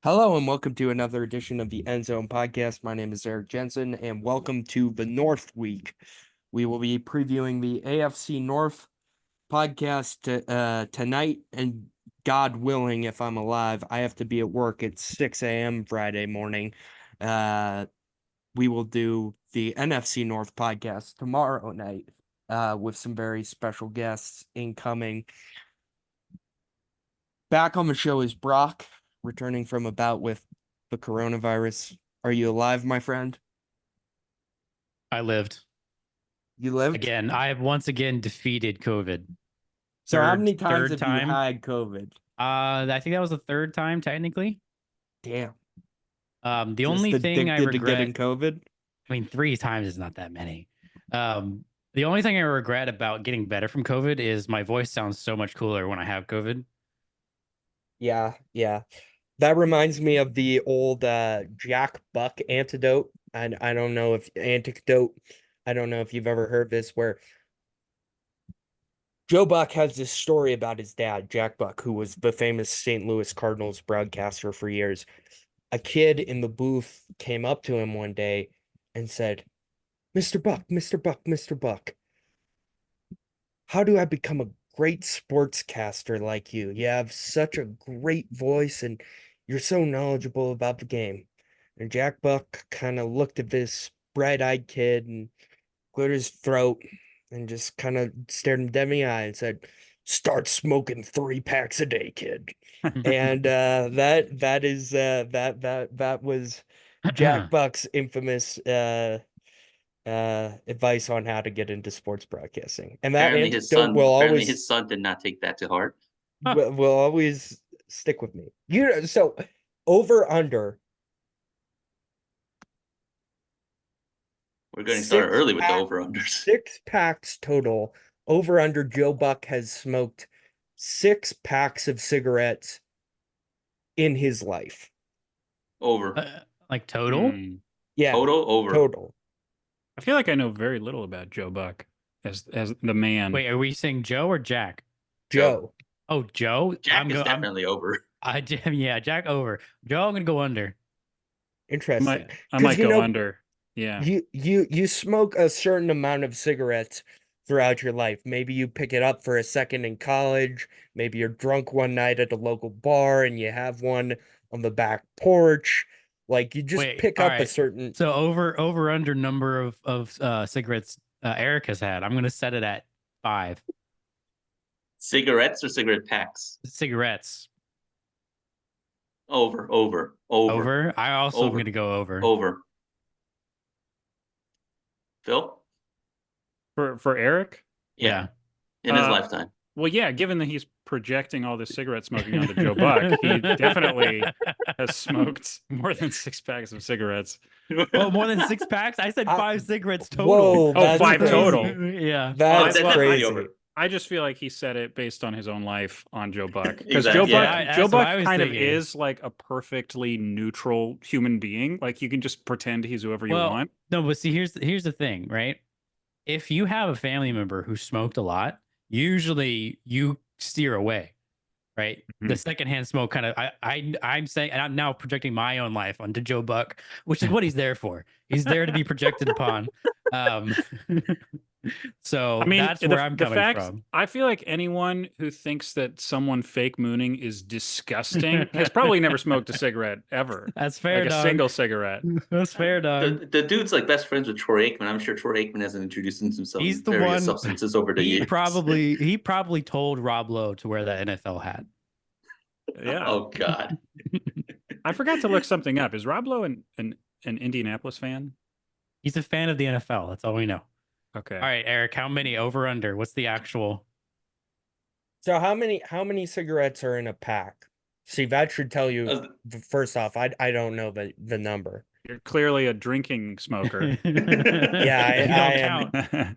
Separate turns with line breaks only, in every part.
Hello and welcome to another edition of the End Zone Podcast. My name is Eric Jensen, and welcome to the North Week. We will be previewing the AFC North podcast tonight, and God willing, if I'm alive, I have to be at work at 6 a.m. Friday morning. We will do the NFC North podcast tomorrow night with some very special guests incoming. Back on the show is Brock, returning from a bout with the coronavirus. Are you alive, my friend?
I lived.
You lived?
Again, I have once again defeated COVID.
So how many times
Third
have
time.
you had COVID?
I think that was the third time technically.
Damn.
The only
Just
thing I
addicted to getting
regret,
COVID?
I mean, 3 times is not that many. The only thing I regret about getting better from COVID is my voice sounds so much cooler when I have COVID.
Yeah. That reminds me of the old Jack Buck antidote. I don't know if anecdote. I don't know if you've ever heard this, where Joe Buck has this story about his dad, Jack Buck, who was the famous St. Louis Cardinals broadcaster for years. A kid in the booth came up to him one day and said, "Mr. Buck, Mr. Buck, Mr. Buck, how do I become a great sportscaster like you? You have such a great voice and you're so knowledgeable about the game." And Jack Buck kind of looked at this bright-eyed kid and cleared his throat and just kind of stared him dead in the eye and said, "Start smoking 3 packs a day, kid." And that was Jack Buck's infamous advice on how to get into sports broadcasting. And that anecdote
apparently his son did not take that to heart.
will always stick with me. So over under.
We're getting started early with the over-unders.
6 packs total. Over under, Joe Buck has smoked 6 packs of cigarettes in his life.
Over.
Like total?
Yeah.
Total over.
Total.
I feel like I know very little about Joe Buck as the man.
Wait, are we saying Joe or Jack?
Joe.
Oh, Joe.
Jack is definitely over.
Yeah, Jack over. Joe, I'm gonna go under.
Interesting.
I might go under. Yeah.
You smoke a certain amount of cigarettes throughout your life. Maybe you pick it up for a second in college. Maybe you're drunk one night at a local bar and you have one on the back porch. Like you just pick up a certain.
So over under number of cigarettes Eric has had. I'm gonna set it at 5.
Cigarettes or cigarette packs?
Cigarettes.
Over.
I also am gonna go over.
Over. Phil?
For Eric?
Yeah. In his lifetime.
Well, yeah, given that he's projecting all this cigarette smoking onto Joe Buck, he definitely has smoked more than 6 packs of cigarettes.
Oh, more than 6 packs? I said 5 cigarettes total.
Whoa,
oh, 5
crazy.
total.
Yeah.
That's crazy.
Over.
I just feel like he said it based on his own life on Joe Buck. Because
Exactly.
Joe Buck kind
thinking.
of is like a perfectly neutral human being. Like you can just pretend he's whoever you want.
No, but see, here's the thing, right? If you have a family member who smoked a lot, usually you steer away, right?
Mm-hmm.
The secondhand smoke kind of I'm saying, and I'm now projecting my own life onto Joe Buck, which is what he's there for. He's there to be projected upon. So I mean, that's where I'm coming from.
I feel like anyone who thinks that someone fake mooning is disgusting has probably never smoked a cigarette ever.
That's fair,
like
dog.
A single cigarette.
That's fair, dog.
The dude's like best friends with Troy Aikman. I'm sure Troy Aikman hasn't introduced himself.
He's the
various
one.
Substances over the years.
He probably told Rob Lowe to wear that NFL hat.
Yeah.
Oh God.
I forgot to look something up. Is Rob Lowe an Indianapolis fan?
He's a fan of the NFL. That's all we know.
Okay.
All right, Eric, how many over under? What's the actual?
So how many cigarettes are in a pack? See, that should tell you. First off, I don't know the number.
You're clearly a drinking smoker.
Yeah, I am.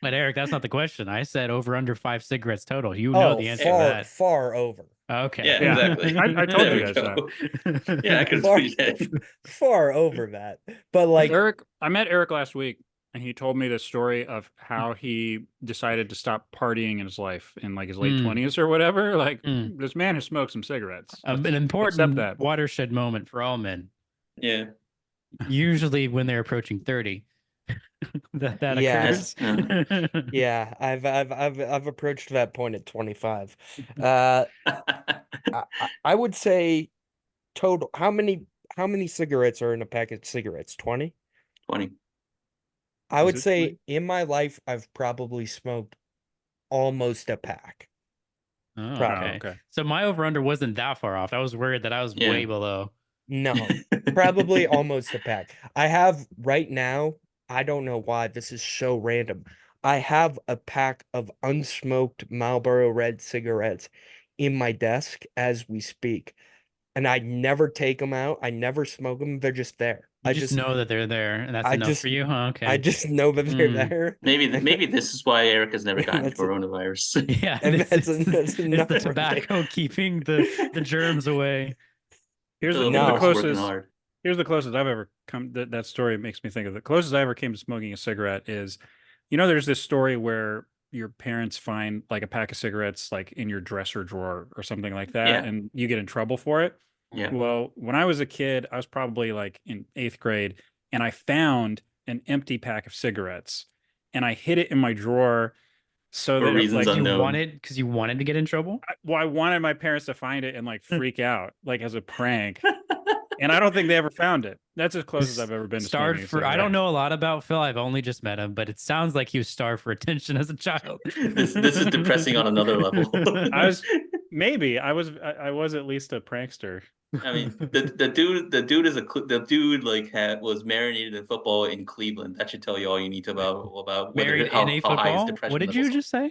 But Eric, that's not the question. I said over under 5 cigarettes total. You know the answer to that.
Far over.
Okay.
Yeah, exactly.
I told you guys that.
Yeah, I could see that.
Far over that. But like
Eric, I met Eric last week, and he told me the story of how he decided to stop partying in his life in like his late
Mm.
20s or whatever. Like
Mm.
this man has smoked some cigarettes.
An
Let's accept
important
that.
watershed moment for all men.
Yeah.
Usually when they're approaching 30, that
Yeah.
occurs.
Yeah, I've approached that point at 25. I would say total. How many cigarettes are in a pack of cigarettes? 20?
20.
I
Is
would
it
say
20?
in my life I've probably smoked almost a pack.
Oh,
Probably.
okay.
Okay.
So my over under wasn't that far off. I was worried that I was
Yeah.
way below.
No, probably almost a pack. I have right now, I don't know why this is so random. I have a pack of unsmoked Marlboro Red cigarettes in my desk as we speak. And I never take them out. I never smoke them. They're just there.
You just know that they're there, and that's
I
enough
just
for you, huh?
I
Okay.
just know that they're
Hmm.
there.
Maybe this is why Eric has never gotten
That's
coronavirus.
Yeah,
and that's
it's
enough
the
for me.
tobacco keeping the germs away.
Here's the
No.
Phil's working
closest.
hard.
Here's the closest I've ever come. That story makes me think of the closest I ever came to smoking a cigarette is, there's this story where your parents find like a pack of cigarettes like in your dresser drawer or something like that,
Yeah.
and you get in trouble for it.
Yeah.
Well, when I was a kid, I was probably like in 8th grade, and I found an empty pack of cigarettes, and I hid it in my drawer so
For
that
reasons
like
unknown.
Because you wanted to get in trouble.
I wanted my parents to find it and like freak out, like as a prank. And I don't think they ever found it. That's as close as I've ever been to
Starved
smoking a
for. I don't
cigarette.
know a lot about Phil. I've only just met him, but it sounds like he was starved for attention as a child.
This is depressing on another level.
I was at least a prankster.
I mean, the dude like was marinated in football in Cleveland. That should tell you all you need to about
Married
how
in a
high his
football.
depression
What did
levels
you
are.
just say?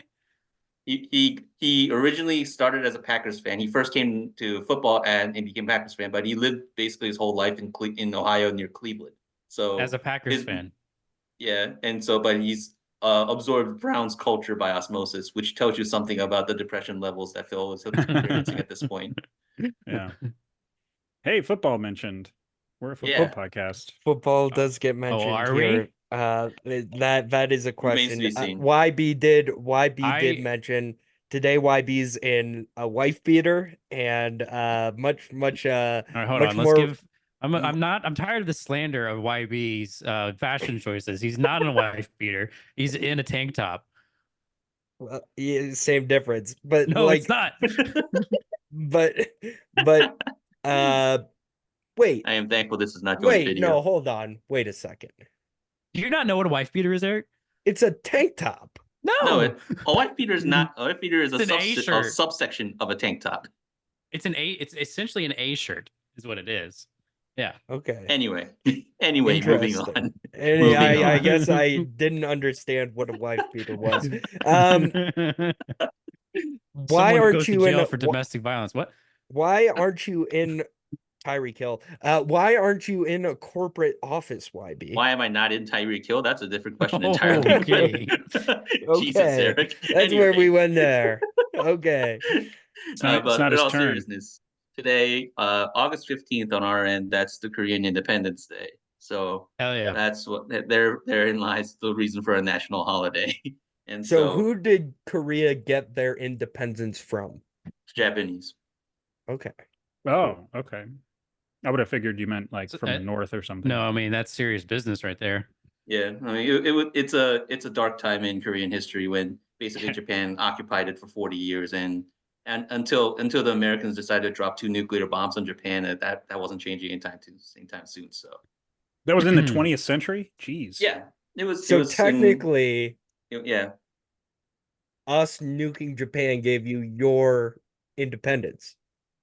He originally started as a Packers fan. He first came to football and became a Packers fan, but he lived basically his whole life in Ohio near Cleveland. So
As a Packers fan.
yeah, and so but he's absorbed Browns culture by osmosis, which tells you something about the depression levels that Phil is experiencing at this point.
Yeah. Hey, football mentioned. We're a football podcast.
Football does get mentioned
are
here.
we?
That is a
Remains
question.
to be seen.
YB did
I-
mention today. YB's in a wife beater and much
All right, hold
much
on.
more.
Let's give. I'm tired of the slander of YB's fashion choices. He's not in a wife beater. He's in a tank top.
Yeah, same difference, but
No,
like,
it's not.
but uh, wait,
I am thankful this is not going video.
no, hold on, wait a second.
Do you not know what a wife beater is, Eric?
It's a tank top.
No,
A wife beater is not. A wife beater is
It's an A
a
shirt.
subsection of a tank top.
it's an A. It's essentially an A shirt, is what it is. Yeah.
Okay.
Anyway, moving
Interesting.
on.
Anyway, I
on.
guess I didn't understand what a wife beater was. Why
Someone
aren't
goes to
you in
jail for domestic violence? What?
why aren't you in Tyreek Hill? Why aren't you in a corporate office, YB?
Why am I not in Tyreek Hill? That's a different question entirely.
Okay.
Jesus,
Okay.
Eric.
That's where we went there. Okay.
It's not
But
his
in all
turn.
seriousness, today, August 15th on our end, that's the Korean Independence Day. So
Hell yeah.
that's what therein lies the reason for a national holiday. And
So
so
who did Korea get their independence from?
Japanese.
Okay.
Oh, okay. I would have figured you meant like
So,
from the north or something.
No, I mean that's serious business right there.
Yeah, I mean it's a dark time in Korean history when basically Japan occupied it for 40 years and until the Americans decided to drop 2 nuclear bombs on Japan, that wasn't changing anytime soon. So
That was in the 20th century? Jeez.
yeah, it was.
So
it was
technically,
yeah,
us nuking Japan gave you your independence.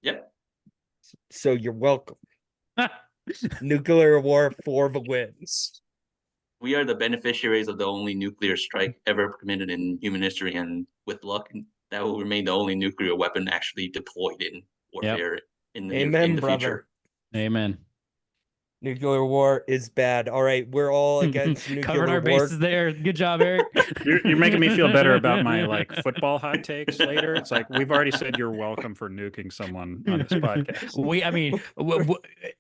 yep.
So you're welcome. Nuclear war for the win.
We are the beneficiaries of the only nuclear strike ever committed in human history, and with luck, that will remain the only nuclear weapon actually deployed in warfare in the
Amen,
future.
Amen.
Nuclear war is bad. All right, we're all against
Covered
nuclear
our
war.
bases there. Good job, Eric.
You're making me feel better about my like football hot takes later. It's like we've already said you're welcome for nuking someone on this podcast.
I mean,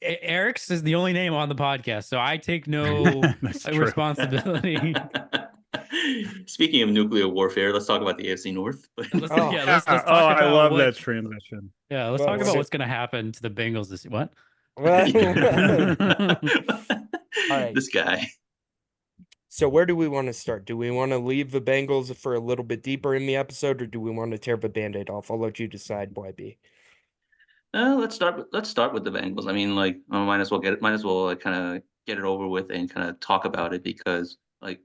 Eric's is the only name on the podcast, so I take no
That's true.
responsibility.
Speaking of nuclear warfare, let's talk about the AFC North.
Let's,
Oh.
yeah, let's
Oh,
talk
I
about
love
what.
that transition.
Yeah, let's
Well,
talk
what
about
if-
what's going to happen to the Bengals this. What?
Well,
All
right.
This guy.
So where do we want to start? Do we want to leave the Bengals for a little bit deeper in the episode, or do we want to tear the Band-Aid off? I'll let you decide, YB.
Let's start with the Bengals. I mean, like, might as well like, kind of get it over with and kind of talk about it because it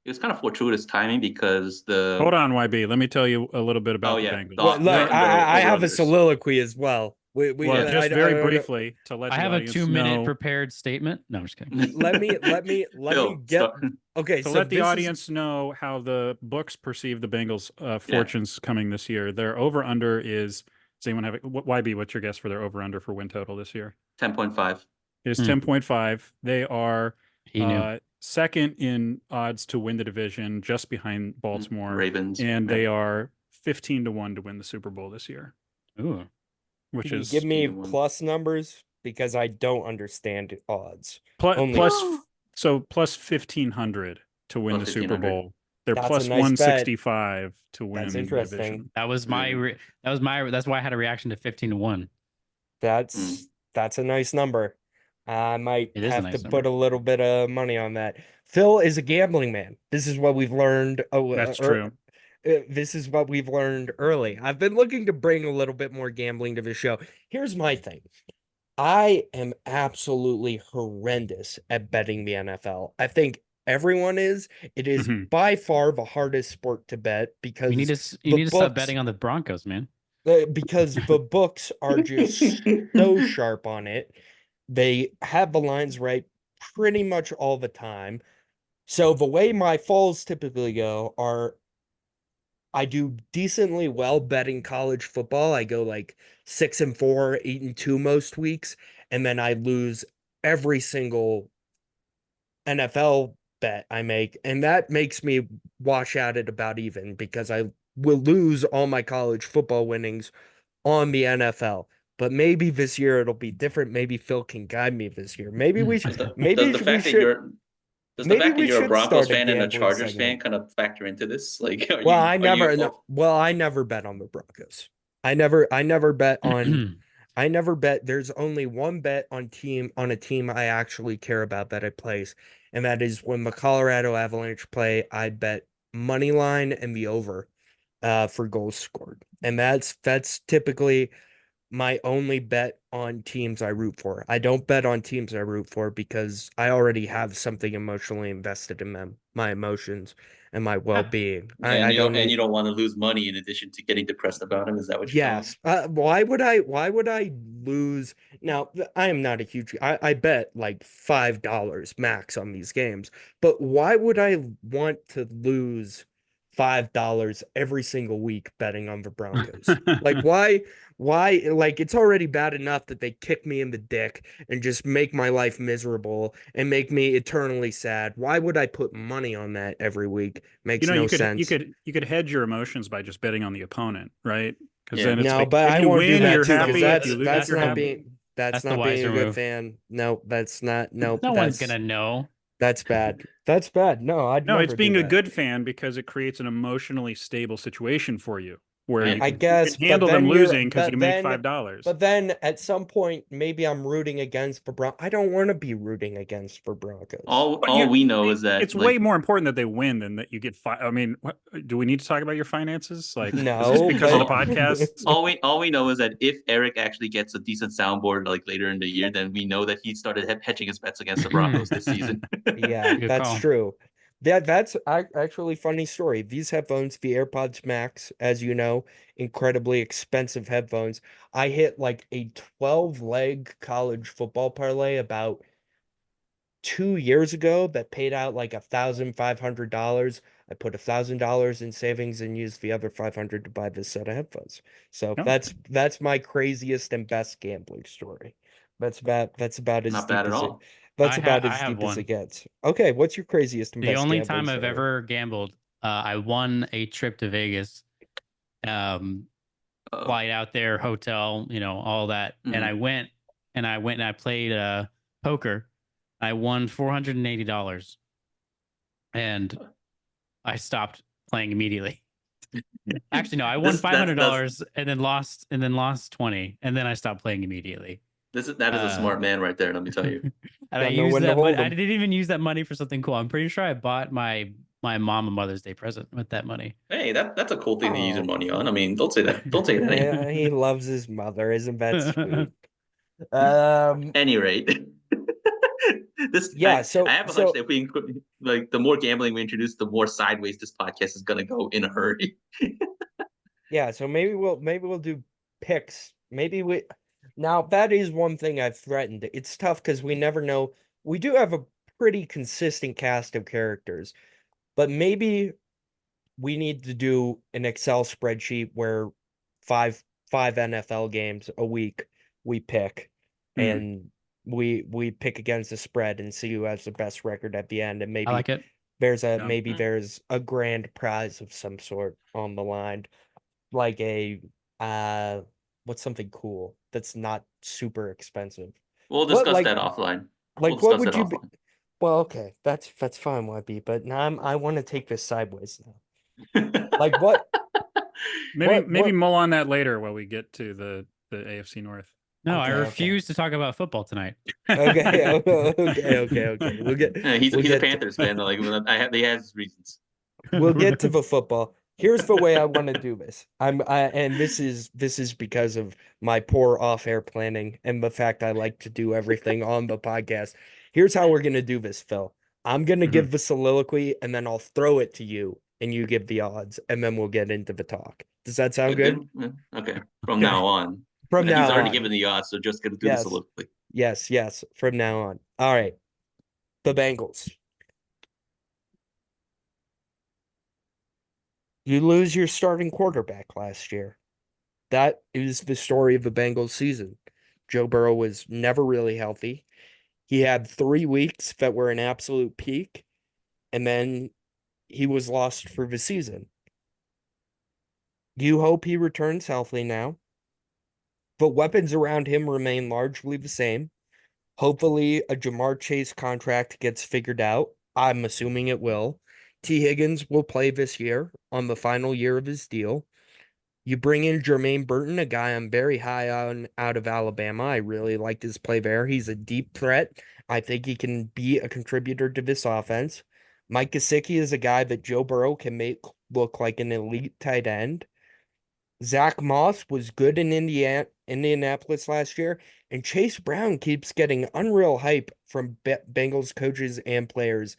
was kind of fortuitous timing because
Hold on, YB. Let me tell you a little bit about the
yeah,
Bengals.
Well, look, I have a
over-unders.
soliloquy as well.
Well,
Yeah.
just very briefly to let
I
the
have a
audience
2-minute
know.
prepared statement. No, I'm just kidding.
let me
Phil,
get
start.
okay.
To
So
let the
this is-
audience know how the books perceive the Bengals' fortunes coming this year. Their over/under is. Does anyone have YB? What's your guess for their over/under for win total this year?
10.5.
It is
Hmm.
10.5. They are
He knew.
second in odds to win the division, just behind Baltimore,
Ravens.
and
yeah.
they are 15-1 to win the Super Bowl this year,
Ooh.
which
Can you
is
give me
15-1.
plus numbers because I don't understand odds.
plus,
only-
plus 1,500 to win
Plus
the Super
1,500.
Bowl. They're
That's a
plus
nice bet.
165 to win
That's
the
interesting.
division.
That was my. That's why I had a reaction to 15-1.
That's a nice number. I might
It is a
have
nice
to put
number.
a little bit of money on that. Phil is a gambling man. This is what we've learned.
That's true.
This is what we've learned early. I've been looking to bring a little bit more gambling to the show. Here's my thing. I am absolutely horrendous at betting the NFL. I think everyone is. It is
Mhm.
by far the hardest sport to bet because
You need to stop betting on the Broncos, man.
because the books are just so sharp on it. They have the lines right pretty much all the time. So the way my falls typically go are I do decently well betting college football. I go like 6-4, 8-2 most weeks, and then I lose every single NFL bet I make, and that makes me wash out at about even because I will lose all my college football winnings on the NFL. But maybe this year it'll be different. Maybe Phil can guide me this year. Maybe we should. Maybe
Does the
we
fact that
should.
you're does the
Maybe
fact that
we
you're a
should
Broncos
start a
fan and a
gambling
Chargers
segment.
fan kind of factor into this? Like, are
Well,
you,
I
are
never.
you,
Well, I never bet on the Broncos. I never bet on. I never bet. There's only one bet on a team I actually care about that I place, and that is when the Colorado Avalanche play. I bet money line and the over, for goals scored, and that's typically my only bet on teams I root for. I don't bet on teams I root for because I already have something emotionally invested in them, my emotions and my well-being. I don't
and
need.
you don't want to lose money in addition to getting depressed about it. Is that what you're telling me?
Yes. Why would I lose? Now, I am not a huge I bet like $5 max on these games, but why would I want to lose $5 every single week betting on the Broncos? Like why like it's already bad enough that they kick me in the dick and just make my life miserable and make me eternally sad. Why would I put money on that every week? Makes no
you
sense.
could hedge your emotions by just betting on the opponent, right? Because
Yeah.
then it's
No,
like
but
if
I
you
won't do
win,
that
you're
too,
happy.
because
If you lose,
that's
you're
not
happy.
that's
the
not being
wiser
a good
move.
fan. No, that's not. No,
No one's
that's
gonna know.
that's bad. That's bad. No, I'd
No,
never
it's
do
being a
that.
good fan because it creates an emotionally stable situation for you where
Yeah.
you
I
can,
guess,
you can handle
but
them
then you're,
losing because
but
you make
then,
$5.
but then at some point, maybe I'm rooting against the Broncos. I don't want to be rooting against the Broncos.
But
All we know is that
it's way more important that they win than that you get I mean, do we need to talk about your finances? Like, is this
No,
because of the
but
podcast?
all we know is that if Eric actually gets a decent soundboard like later in the year, then we know that he started hedging his bets against the Broncos this season.
yeah,
Good
that's
call.
true. That's actually funny story. These headphones, the AirPods Max, as you know, incredibly expensive headphones. I hit like a 12-leg college football parlay about 2 years ago that paid out like $1,500. I put $1,000 in savings and used the other 500 to buy this set of headphones. So
Oh.
that's my craziest and best gambling story. That's about as
Not bad
deep
at
as it.
all.
That's about
I
as
have
deep as it
one.
gets. Okay, what's your craziest and
The
best
only
gambling
time I've
story?
ever gambled, I won a trip to Vegas. Um,
Uh-oh.
Flight out there, hotel, all that. And
Mhm.
I went and I played poker. I won $480 and I stopped playing immediately. Actually, no, I won
This that's
$500 and then lost 20 and then I stopped playing immediately.
that is a
Uh,
smart man right there. Let me tell you.
and I
Gotta know
used
when to
that, but
hold
I
'em.
didn't even use that money for something cool. I'm pretty sure I bought my mom a Mother's Day present with that money.
Hey, that's a cool thing to use your
Oh,
money on. I mean, don't say that. Don't say that.
yeah, he loves his mother. Isn't that sweet? Um,
Any rate,
yeah.
I
So
have a hunch
so
that if we like the more gambling we introduce, the more sideways this podcast is gonna go in a hurry.
yeah. So maybe we'll do picks. Maybe we. Now that is one thing I've threatened. It's tough because we never know. We do have a pretty consistent cast of characters, but maybe we need to do an Excel spreadsheet where five five NFL games a week we pick,
Hmm.
and we pick against the spread and see who has the best record at the end, and
I like it.
Yeah.
maybe there's a grand prize of some sort on the line, like a uh what's something cool that's not super expensive.
We'll
What
discuss that offline. We'll
what
discuss that
would you be?
offline.
Well, okay, that's fine, YB, but now I want to take this sideways now. Like
Maybe
what
mull on that later while we get to the AFC North.
No, I
okay.
refuse to talk about football tonight.
Okay, okay.
Yeah,
We'll
he's a
get
Panthers fan. Like he has his reasons.
we'll get to the football. Here's the way I want to do this. And this is because of my poor off-air planning and the fact I like to do everything on the podcast. Here's how we're gonna do this, Phil. I'm gonna
Mhm.
give the soliloquy and then I'll throw it to you and you give the odds and then we'll get into the talk. Does that sound good?
Good. Yeah, okay. From now
Okay.
on,
From
he's
now
already
on.
given the odds, so just gonna do the
Yes.
soliloquy.
Yes. From now on. All right. The Bengals. You lose your starting quarterback last year. That is the story of the Bengals season. Joe Burrow was never really healthy. He had 3 weeks that were an absolute peak, and then he was lost for the season. You hope he returns healthy now, but weapons around him remain largely the same. Hopefully, a Jamar Chase contract gets figured out. I'm assuming it will. T. Higgins will play this year on the final year of his deal. You bring in Jermaine Burton, a guy I'm very high on out of Alabama. I really liked his play there. He's a deep threat. I think he can be a contributor to this offense. Mike Gesicki is a guy that Joe Burrow can make look like an elite tight end. Zach Moss was good in Indianapolis last year, and Chase Brown keeps getting unreal hype from Bengals coaches and players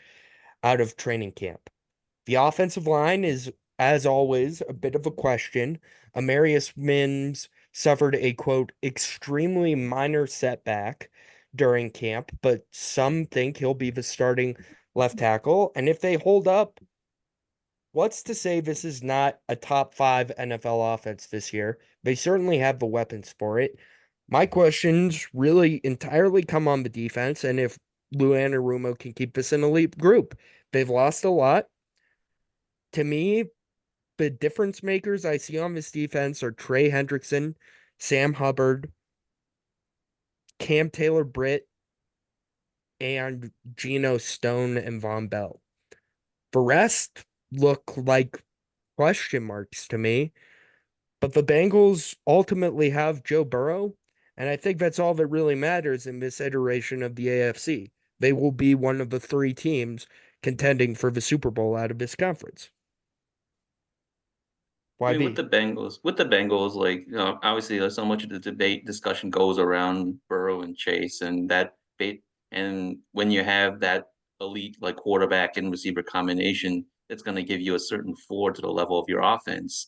out of training camp. The offensive line is, as always, a bit of a question. Amarius Mims suffered a quote extremely minor setback during camp, but some think he'll be the starting left tackle. And if they hold up, what's to say this is not a top five NFL offense this year? They certainly have the weapons for it. My questions really entirely come on the defense and if Luan or Rumo can keep this an elite group. They've lost a lot. To me, the difference makers I see on this defense are Trey Hendrickson, Sam Hubbard, Cam Taylor Britt, and Geno Stone and Von Bell. The rest look like question marks to me, but the Bengals ultimately have Joe Burrow, and I think that's all that really matters in this iteration of the AFC. They will be one of the three teams contending for the Super Bowl out of this conference.
I mean,
YB.
with the Bengals, like obviously, there's so much of the debate discussion goes around Burrow and Chase, and that bait. And when you have that elite like quarterback and receiver combination, it's going to give you a certain floor to the level of your offense.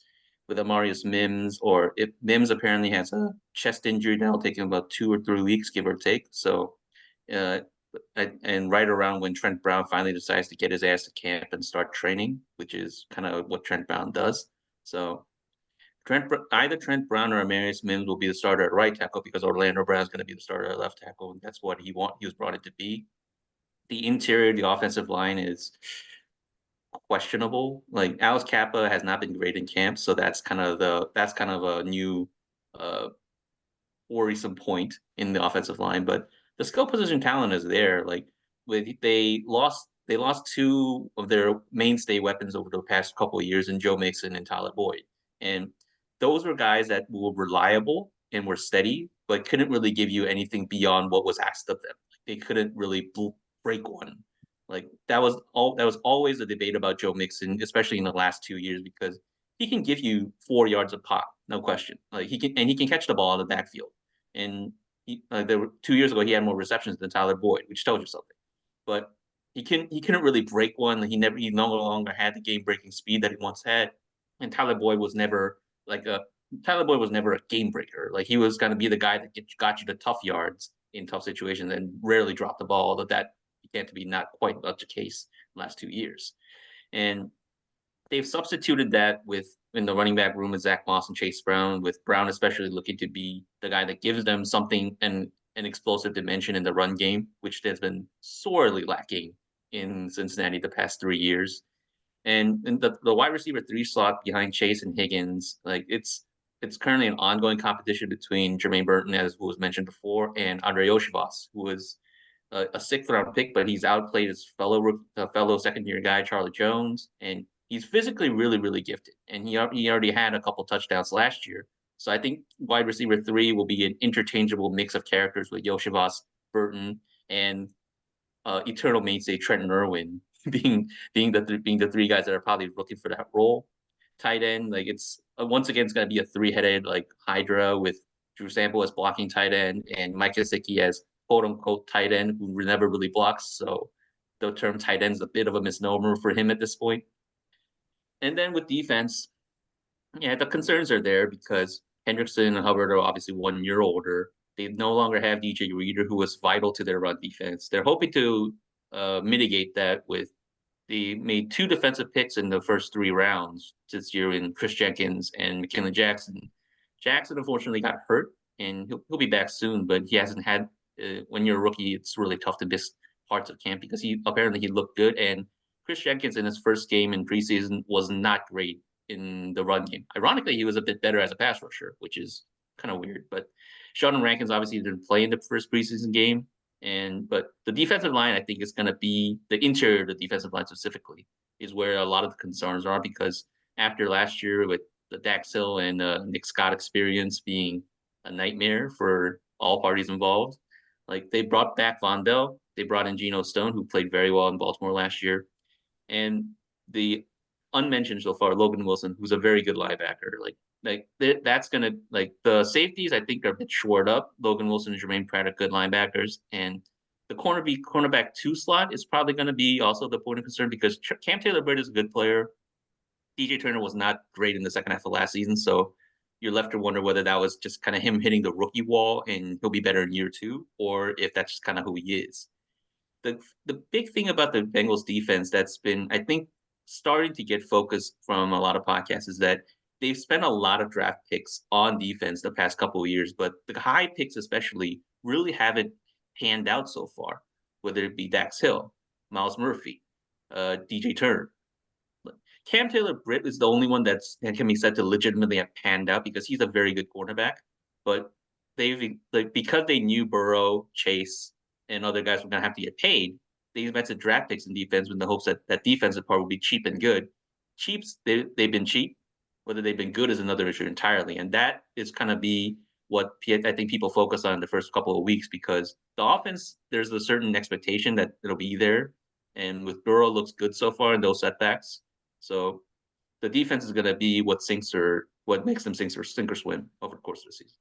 With Amarius Mims, or if Mims apparently has a chest injury now, taking about 2 or 3 weeks, give or take. So, uh, and right around when Trent Brown finally decides to get his ass to camp and start training, which is kind of what Trent Brown does. So either Trent Brown or Amarius Mims will be the starter at right tackle because Orlando Brown is going to be the starter at left tackle, and that's what he was brought in to be. The interior, the offensive line is questionable. Like Alex Kappa has not been great in camp, so that's kind of a new uh, worrisome point in the offensive line. But the skill position talent is there. Like they lost two of their mainstay weapons over the past couple of years in Joe Mixon and Tyler Boyd, and those were guys that were reliable and were steady, but couldn't really give you anything beyond what was asked of them. They couldn't really break one. Like that was always a debate about Joe Mixon, especially in the last 2 years, because he can give you 4 yards a pop, no question. Like he can catch the ball in the backfield. And there were 2 years ago he had more receptions than Tyler Boyd, which tells you something. But he couldn't really break one. He no longer had the game breaking speed that he once had. And Tyler Boyd was never a game breaker. Like he was going to be the guy that got you the tough yards in tough situations and rarely dropped the ball. Although that began to be not quite much the case in the last 2 years. And they've substituted that with in the running back room with Zach Moss and Chase Brown, with Brown especially looking to be the guy that gives them something and an explosive dimension in the run game, which has been sorely lacking in Cincinnati the past 3 years. And the wide receiver 3 slot behind Chase and Higgins, like it's currently an ongoing competition between Jermaine Burton, as was mentioned before, and Andre Yoshivas, who was a sixth round pick, but he's outplayed his fellow second year guy Charlie Jones, and he's physically really, really gifted. And he already had a couple touchdowns last year. So I think wide receiver 3 will be an interchangeable mix of characters with Yoshivas, Burton, and eternal mainstay Trenton Irwin being the 3 guys that are probably looking for that role. Tight end, like it's once again it's going to be a 3-headed like Hydra with Drew Sample as blocking tight end and Mike Gesicki as quote unquote tight end who never really blocks. So the term tight end is a bit of a misnomer for him at this point. And then with defense, yeah, the concerns are there because Hendrickson and Hubbard are obviously 1 year older. They no longer have DJ Reader, who was vital to their run defense. They're hoping to mitigate that with they made 2 defensive picks in the first 3 rounds this year in Chris Jenkins and McKinley Jackson. Jackson unfortunately got hurt, and he'll be back soon, but he hasn't had. When you're a rookie, it's really tough to miss parts of camp because he looked good, and Chris Jenkins in his first game in preseason was not great in the run game. Ironically, he was a bit better as a pass rusher, which is kind of weird. But Sheldon Rankins obviously didn't play in the first preseason game. But the defensive line, I think, is going to be the interior of the defensive line specifically is where a lot of the concerns are because after last year with the Dax Hill and Nick Scott experience being a nightmare for all parties involved, like they brought back Von Bell, they brought in Geno Stone, who played very well in Baltimore last year, and the unmentioned so far Logan Wilson, who's a very good linebacker. That's gonna like the safeties I think are a bit shored up. Logan Wilson and Jermaine Pratt are good linebackers, and the cornerback 2 slot is probably going to be also the point of concern because Cam Taylor-Britt is a good player. DJ Turner was not great in the second half of last season, so you're left to wonder whether that was just kind of him hitting the rookie wall and he'll be better in year 2, or if that's just kind of who he is. The big thing about the Bengals defense that's been, I think, starting to get focused from a lot of podcasts is that they've spent a lot of draft picks on defense the past couple of years, but the high picks especially really haven't panned out so far, whether it be Dax Hill, Miles Murphy, DJ Turner. Cam Taylor-Britt is the only one that can be said to legitimately have panned out because he's a very good cornerback. But because they knew Burrow, Chase, and other guys were going to have to get paid, they invested draft picks in defense in the hopes that that defensive part would be cheap and good. They've been cheap. Whether they've been good is another issue entirely. And that is kind of be what I think people focus on in the first couple of weeks because the offense, there's a certain expectation that it'll be there. And with Burrow looks good so far in those setbacks. So the defense is going to be what makes them sink or swim over the course of the season.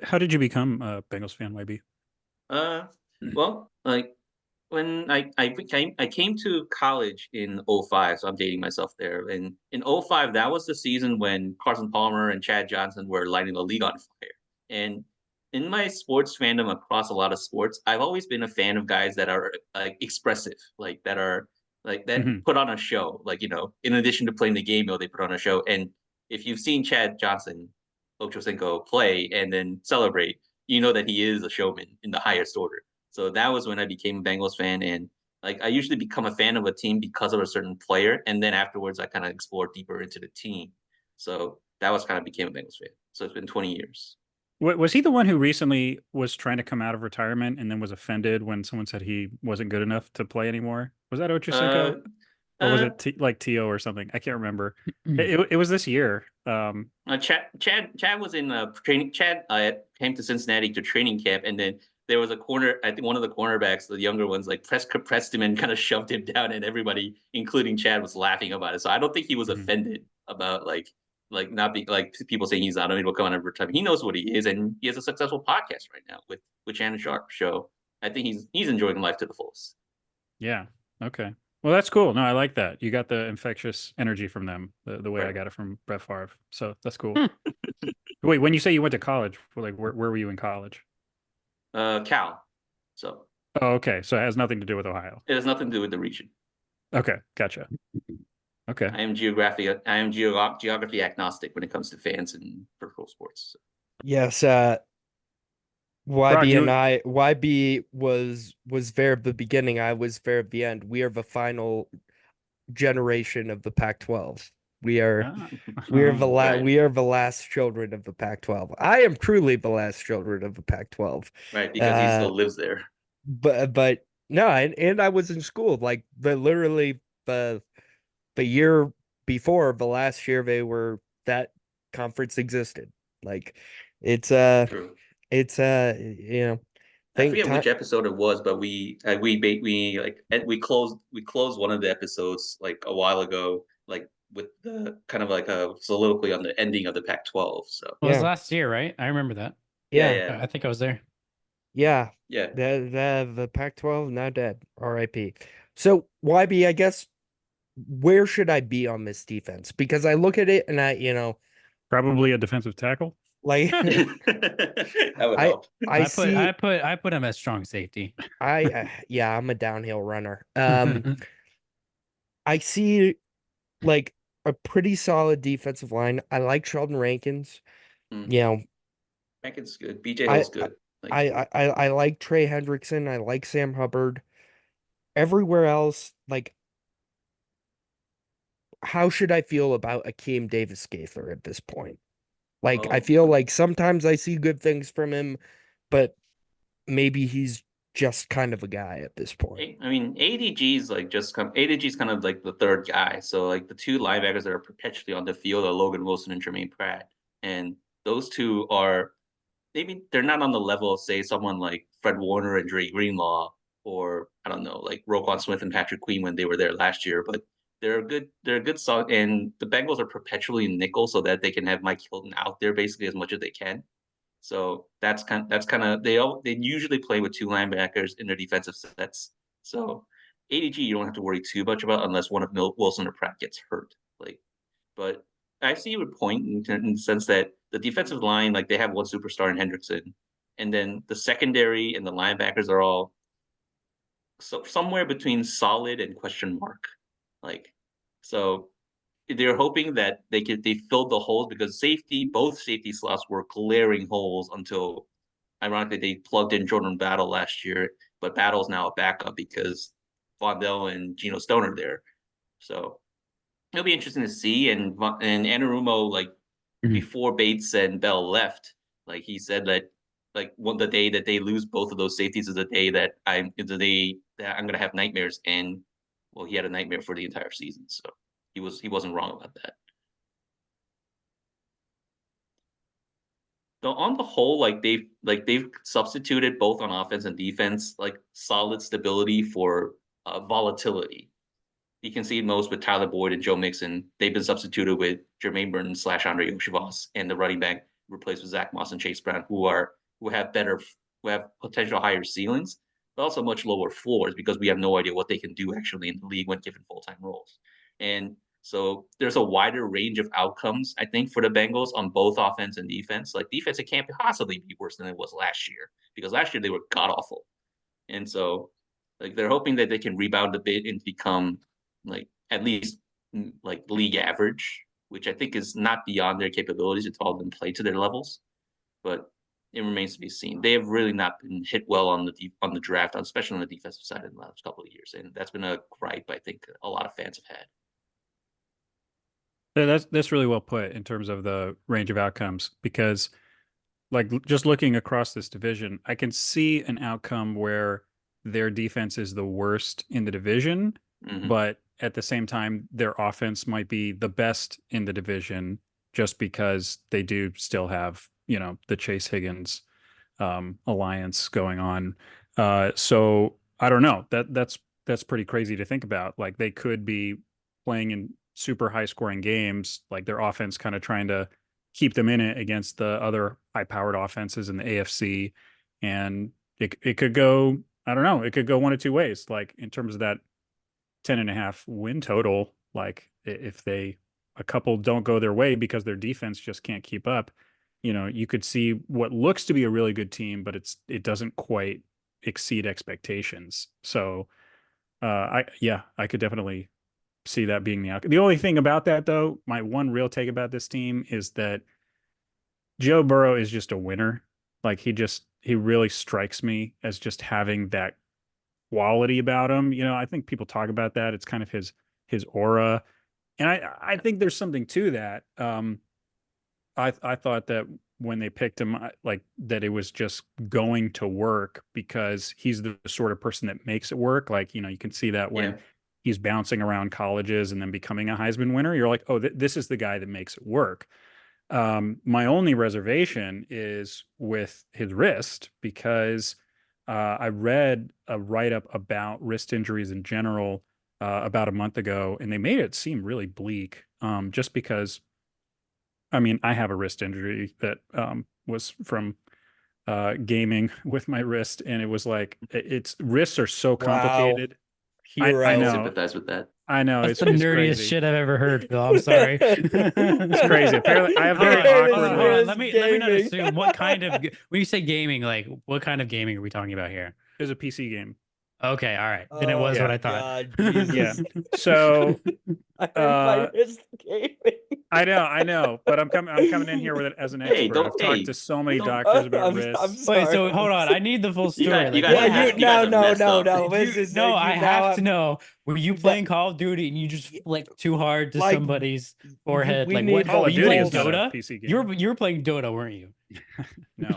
How did you become a Bengals fan, YB?
Well, like when I came to college in 05, so I'm dating myself there. And in 05, that was the season when Carson Palmer and Chad Johnson were lighting the league on fire. And in my sports fandom across a lot of sports, I've always been a fan of guys that are like expressive, that put on a show. Like, in addition to playing the game, they put on a show. And if you've seen Chad Johnson, Ochocinco play and then celebrate, you know that he is a showman in the highest order. So that was when I became a Bengals fan, and like I usually become a fan of a team because of a certain player, and then afterwards I kind of explore deeper into the team. So that was kind of became a Bengals fan. So it's been 20 years.
Was he the one who recently was trying to come out of retirement and then was offended when someone said he wasn't good enough to play anymore? Was that
Uh,
Ochocinco? Or was
uh,
it like Tio or something? I can't remember. It was this year.
Chad was in training. Chad came to Cincinnati to training camp, and then there was a corner. I think one of the cornerbacks, the younger ones, like pressed him and kind of shoved him down, and everybody, including Chad, was laughing about it. So I don't think he was
Mhm.
offended about not being like people saying he's not able to come out of retirement. He knows what he is, and he has a successful podcast right now with Shannon Sharp. So I think he's enjoying life to the fullest.
Yeah. Okay. Well, that's cool. No, I like that. You got the infectious energy from them, the way I
Right.
got it from Brett Favre. So that's cool. Wait, when you say you went to college, like where were you in college?
Cal. So
Oh, okay. So it has nothing to do with Ohio.
it has nothing to do with the region.
Okay, gotcha. Okay.
Geography agnostic when it comes to fans and peripheral sports. So.
Yes,
Brock,
YB and
you
YB was there at the beginning. I was there at the end. We are the final generation of the Pac-12. We are
ah,
we are the
Right.
we are the last children of the Pac-12. I am truly the last children of the Pac-12.
Right, because he still lives there.
But no, and I was in school like literally the year before the last year that conference existed. Like it's
True.
you know,
I
think
forget
time
which episode it was, but we closed one of the episodes like a while ago, like with the kind of like a soliloquy on the ending of the Pac-12. So
It was
yeah,
last year, right? I remember that.
yeah,
yeah,
yeah,
I think I was there.
yeah.
yeah.
The Pac-12 now dead. RIP. So YB, I guess where should I be on this defense? Because I look at it and
probably a defensive tackle.
like
That would
I
help.
I see
I put him as strong safety.
yeah, I'm a downhill runner. I see like a pretty solid defensive line. I like Sheldon Rankins.
Mm.
You know,
Rankin's good. BJ
I
Hill's good. Like
I like Trey Hendrickson. I like Sam Hubbard. Everywhere else, like, how should I feel about Akeem Davis Gaither at this point? Like, I
oh,
feel like sometimes I see good things from him, but maybe he's just kind of a guy at this point.
I mean, ADG's kind of like the third guy. So like the two linebackers that are perpetually on the field are Logan Wilson and Jermaine Pratt, and those two are maybe they're not on the level of say someone like Fred Warner and Dre Greenlaw, or I don't know, like Roquan Smith and Patrick Queen when they were there last year, but they're a good song, and the Bengals are perpetually in nickel so that they can have Mike Hilton out there basically as much as they can. So that's kind of they usually play with two linebackers in their defensive sets. So ADG you don't have to worry too much about unless one of Wilson or Pratt gets hurt. Like, but I see your point in the sense that the defensive line, like they have one superstar in Hendrickson, and then the secondary and the linebackers are all so somewhere between solid and question mark. Like, so they're hoping that they filled the holes because both safety slots were glaring holes until ironically they plugged in Jordan Battle last year, but Battle's now a backup because Vondell and Geno Stone are there. So it'll be interesting to see. And Anarumo, like
Mhm.
before Bates and Bell left, like he said that like the day that they lose both of those safeties is the day that I'm gonna have nightmares. And well, he had a nightmare for the entire season. So he wasn't wrong about that. So on the whole, they've substituted both on offense and defense, like solid stability for volatility. You can see most with Tyler Boyd and Joe Mixon. They've been substituted with Jermaine Burton / Andre Yoshivas and the running back replaced with Zach Moss and Chase Brown, who have potential higher ceilings, but also much lower floors because we have no idea what they can do actually in the league when given full time roles. And so there's a wider range of outcomes, I think, for the Bengals on both offense and defense. Like defense, it can't possibly be worse than it was last year because last year they were god awful. And so like they're hoping that they can rebound a bit and become like at least like league average. which I think is not beyond their capabilities. It's all been played to their levels, but it remains to be seen. They have really not been hit well on the draft, especially on the defensive side in the last couple of years, and that's been a gripe I think a lot of fans have had.
That's really well put in terms of the range of outcomes, because like just looking across this division, I can see an outcome where their defense is the worst in the division, but at the same time, their offense might be the best in the division just because they do still have, the Chase Higgins alliance going on. So I don't know. That's pretty crazy to think about. Like they could be playing in super high scoring games, like their offense kind of trying to keep them in it against the other high powered offenses in the AFC. And it could go, I don't know, it could go one of two ways. Like in terms of that 10.5 win total, like if a couple don't go their way because their defense just can't keep up, you could see what looks to be a really good team, but it doesn't quite exceed expectations. So I could definitely see that being the outcome. The only thing about that, though, my one real take about this team is that Joe Burrow is just a winner. Like he really strikes me as just having that quality about him. I think people talk about that. It's kind of his aura, and I think there's something to that. I thought that when they picked him, like that it was just going to work because he's the sort of person that makes it work. Like you can see that when he's bouncing around colleges and then becoming a Heisman winner. You're like, oh, this is the guy that makes it work. My only reservation is with his wrist, because I read a write-up about wrist injuries in general about a month ago, and they made it seem really bleak, just because, I mean, I have a wrist injury that was from gaming with my wrist, and it was like, wrists are so complicated. I know.
Sympathize with that.
I know.
That's the nerdiest
crazy.
shit I've ever heard, Phil. I'm sorry.
It's crazy. Apparently, I have very
Hold
awkward
on.
wrists.
Let me not assume what kind of when you say gaming, like what kind of gaming are we talking about here?
It was a PC game.
Okay, all right. Then it was what I thought.
God,
Yeah.
Jesus.
So
I heard my wrist gaming.
I know, but I'm coming in here with it as an expert. I've talked to so many doctors about wrists.
Wait, so hold on. I need the full story.
No,
I have to know. Were you playing Call of Duty and you just flicked too hard to somebody's forehead? Like what?
Call
Were
of
you
Duty
playing
is not a
Dota?
PC game.
You were playing Dota, weren't you?
No.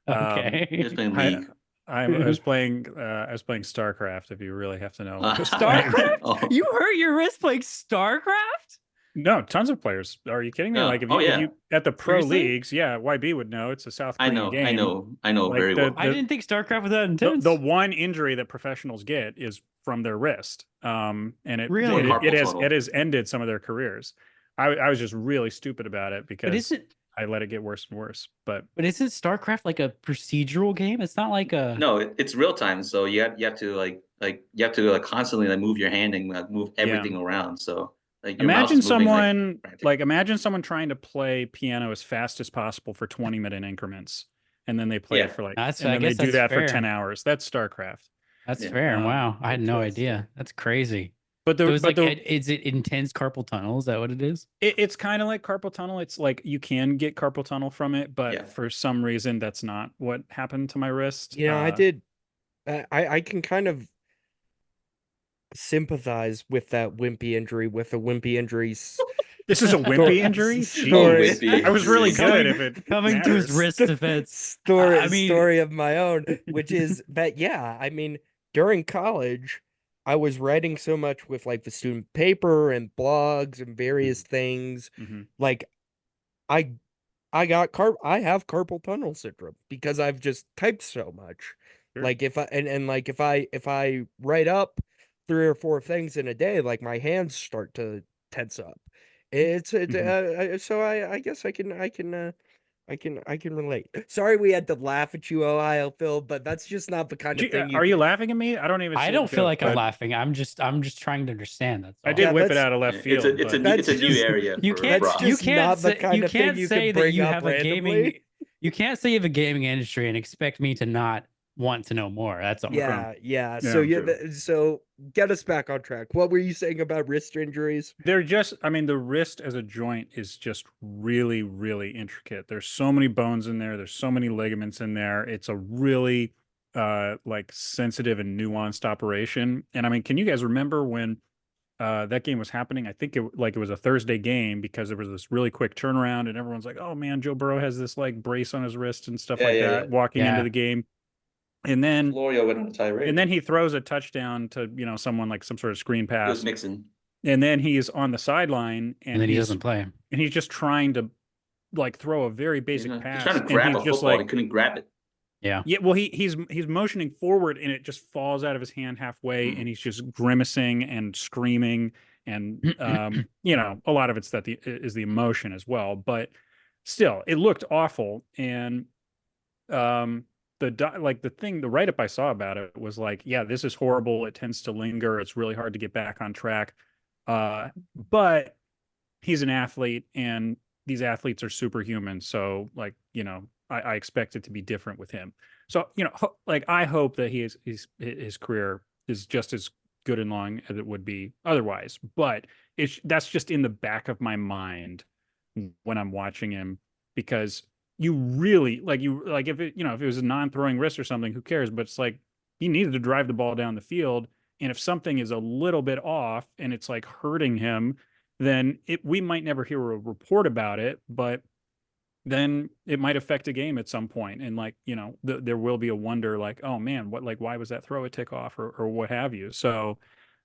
Okay.
Just playing League.
I was playing StarCraft, if you really have to know.
StarCraft?
Oh.
You hurt your wrist playing StarCraft?
No, tons of players. Are you kidding me?
No.
Like if
Oh,
you,
yeah.
if you at the pro
Seriously?
leagues, yeah, YB would know. It's a South Korean game.
I know
Like
very well.
I didn't think StarCraft was that intense.
The one injury that professionals get is from their wrist. And it
Really?
it has ended some of their careers. I was just really stupid about it because I let it get worse and worse. But
isn't StarCraft like a procedural game? It's not like a
No, it's real time. So you have to constantly move your hand and move everything around. So like your mouse
imagine
is moving,
someone
frantically.
imagine someone trying to play piano as fast as possible for 20-minute increments, and then they play it for
I
they
guess
do
that's
that
fair.
for 10 hours. That's StarCraft.
That's fair. Wow, I had no
Interesting.
idea. That's crazy.
But
Is it intense carpal tunnel? Is that what it is?
it's kind of like carpal tunnel. It's like you can get carpal tunnel from it, but for some reason that's not what happened to my wrist.
I did. I can kind of sympathize with that wimpy injury. With a wimpy injury.
This is a wimpy injury.
Story.
Jeez. I was really good if it
coming to his
matters.
wrist defense.
Story of my own, which is that I mean, during college, I was writing so much with like the student paper and blogs and various things. Like I have carpal tunnel syndrome because I've just typed so much.
Sure.
Like if I write up 3 or 4 things in a day, like my hands start to tense up. So I guess I can relate. Sorry we had to laugh at you, Ohio Phil, but that's just not the kind of thing.
Are you laughing at me? I don't even.
I don't feel like I'm laughing. I'm just trying to understand that.
I did whip it out of left field.
It's a new area.
You can't say that you have a gaming. You can't say you have a gaming industry and expect me to not want to know more. That's all.
Yeah.
Yeah,
So
true.
so get us back on track. What were you saying about wrist injuries?
They're just, I mean, the wrist as a joint is just really, really intricate. There's so many bones in there. There's so many ligaments in there. It's a really like sensitive and nuanced operation. And I mean, can you guys remember when that game was happening? I think it was a Thursday game because there was this really quick turnaround and everyone's like, "Oh man, Joe Burrow has this like brace on his wrist and stuff
Yeah,
like
yeah, yeah.
that," walking into
Yeah.
the game. And then
Florio went on a tirade.
he throws a touchdown to, someone like some sort of screen
It was
pass.
Mixon.
And then he's on the sideline
And then he doesn't play.
and he's just trying to like throw a very basic
He's
pass.
trying to
And
grab
he's
a
just
football.
like,
He couldn't grab it.
Yeah.
yeah, well, he's motioning forward and it just falls out of his hand halfway, and he's just grimacing and screaming, and a lot of it's is the emotion as well, but still, it looked awful. And the write-up I saw about it was like, yeah, this is horrible. It tends to linger. It's really hard to get back on track. But he's an athlete, and these athletes are superhuman. So, like, I expect it to be different with him. So, like, I hope that his career is just as good and long as it would be otherwise. But that's just in the back of my mind when I'm watching him, because you really if it was a non-throwing wrist or something, who cares? But it's like he needed to drive the ball down the field, and if something is a little bit off and it's like hurting him, then we might never hear a report about it, but then it might affect a game at some point. And like, there will be a wonder, like, oh man, why was that throw a tick off, or what have you? So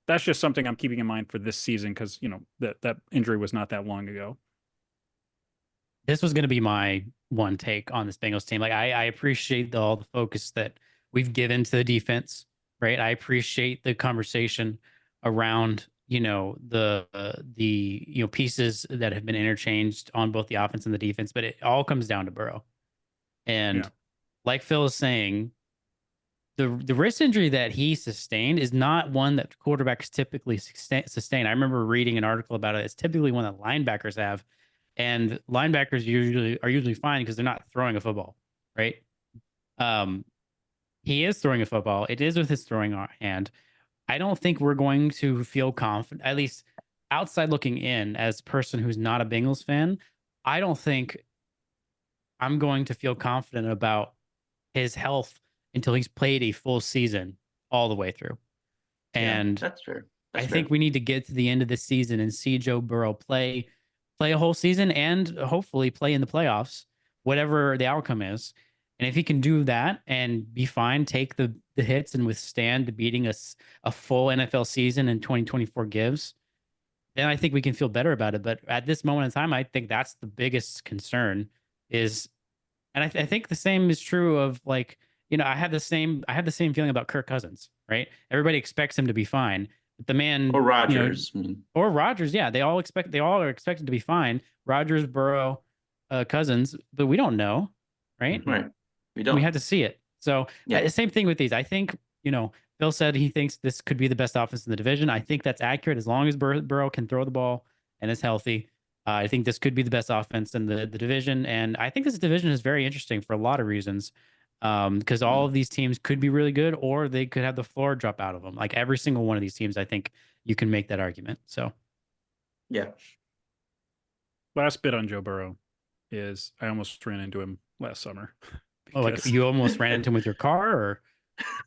that's just something I'm keeping in mind for this season, because that injury was not that long ago.
This was going to be my one take on this Bengals team. Like, I appreciate all the focus that we've given to the defense, right? I appreciate the conversation around, the pieces that have been interchanged on both the offense and the defense, but it all comes down to Burrow. And
Yeah.
like Phil is saying, the wrist injury that he sustained is not one that quarterbacks typically sustain. I remember reading an article about it. It's typically one that linebackers have, and linebackers are usually fine because they're not throwing a football, right? He is throwing a football. It is with his throwing hand. I don't think we're going to feel confident, at least outside looking in as a person who's not a Bengals fan. I don't think I'm going to feel confident about his health until he's played a full season all the way through. And
that's fair.
I think we need to get to the end of the season and see Joe Burrow play a whole season and hopefully play in the playoffs, whatever the outcome is. And if he can do that and be fine, take the hits and withstand beating a full NFL season in 2024 gives, then I think we can feel better about it. But at this moment in time, I think that's the biggest concern is, and I think the same is true of, like, I have the same feeling about Kirk Cousins, right? Everybody expects him to be fine. But the man,
or Rodgers,
or Rodgers, yeah, they all are expected to be fine. Rodgers, Burrow, Cousins, but we don't know, right?
Right. We don't.
We had to see it. So the same thing with these. I think, Bill said he thinks this could be the best offense in the division. I think that's accurate as long as Burrow can throw the ball and is healthy. I think this could be the best offense in the division. And I think this division is very interesting for a lot of reasons, because all of these teams could be really good, or they could have the floor drop out of them. Like every single one of these teams, I think you can make that argument. So,
yeah.
Last bit on Joe Burrow is I almost ran into him last summer.
Oh, like you almost ran into him with your car, or?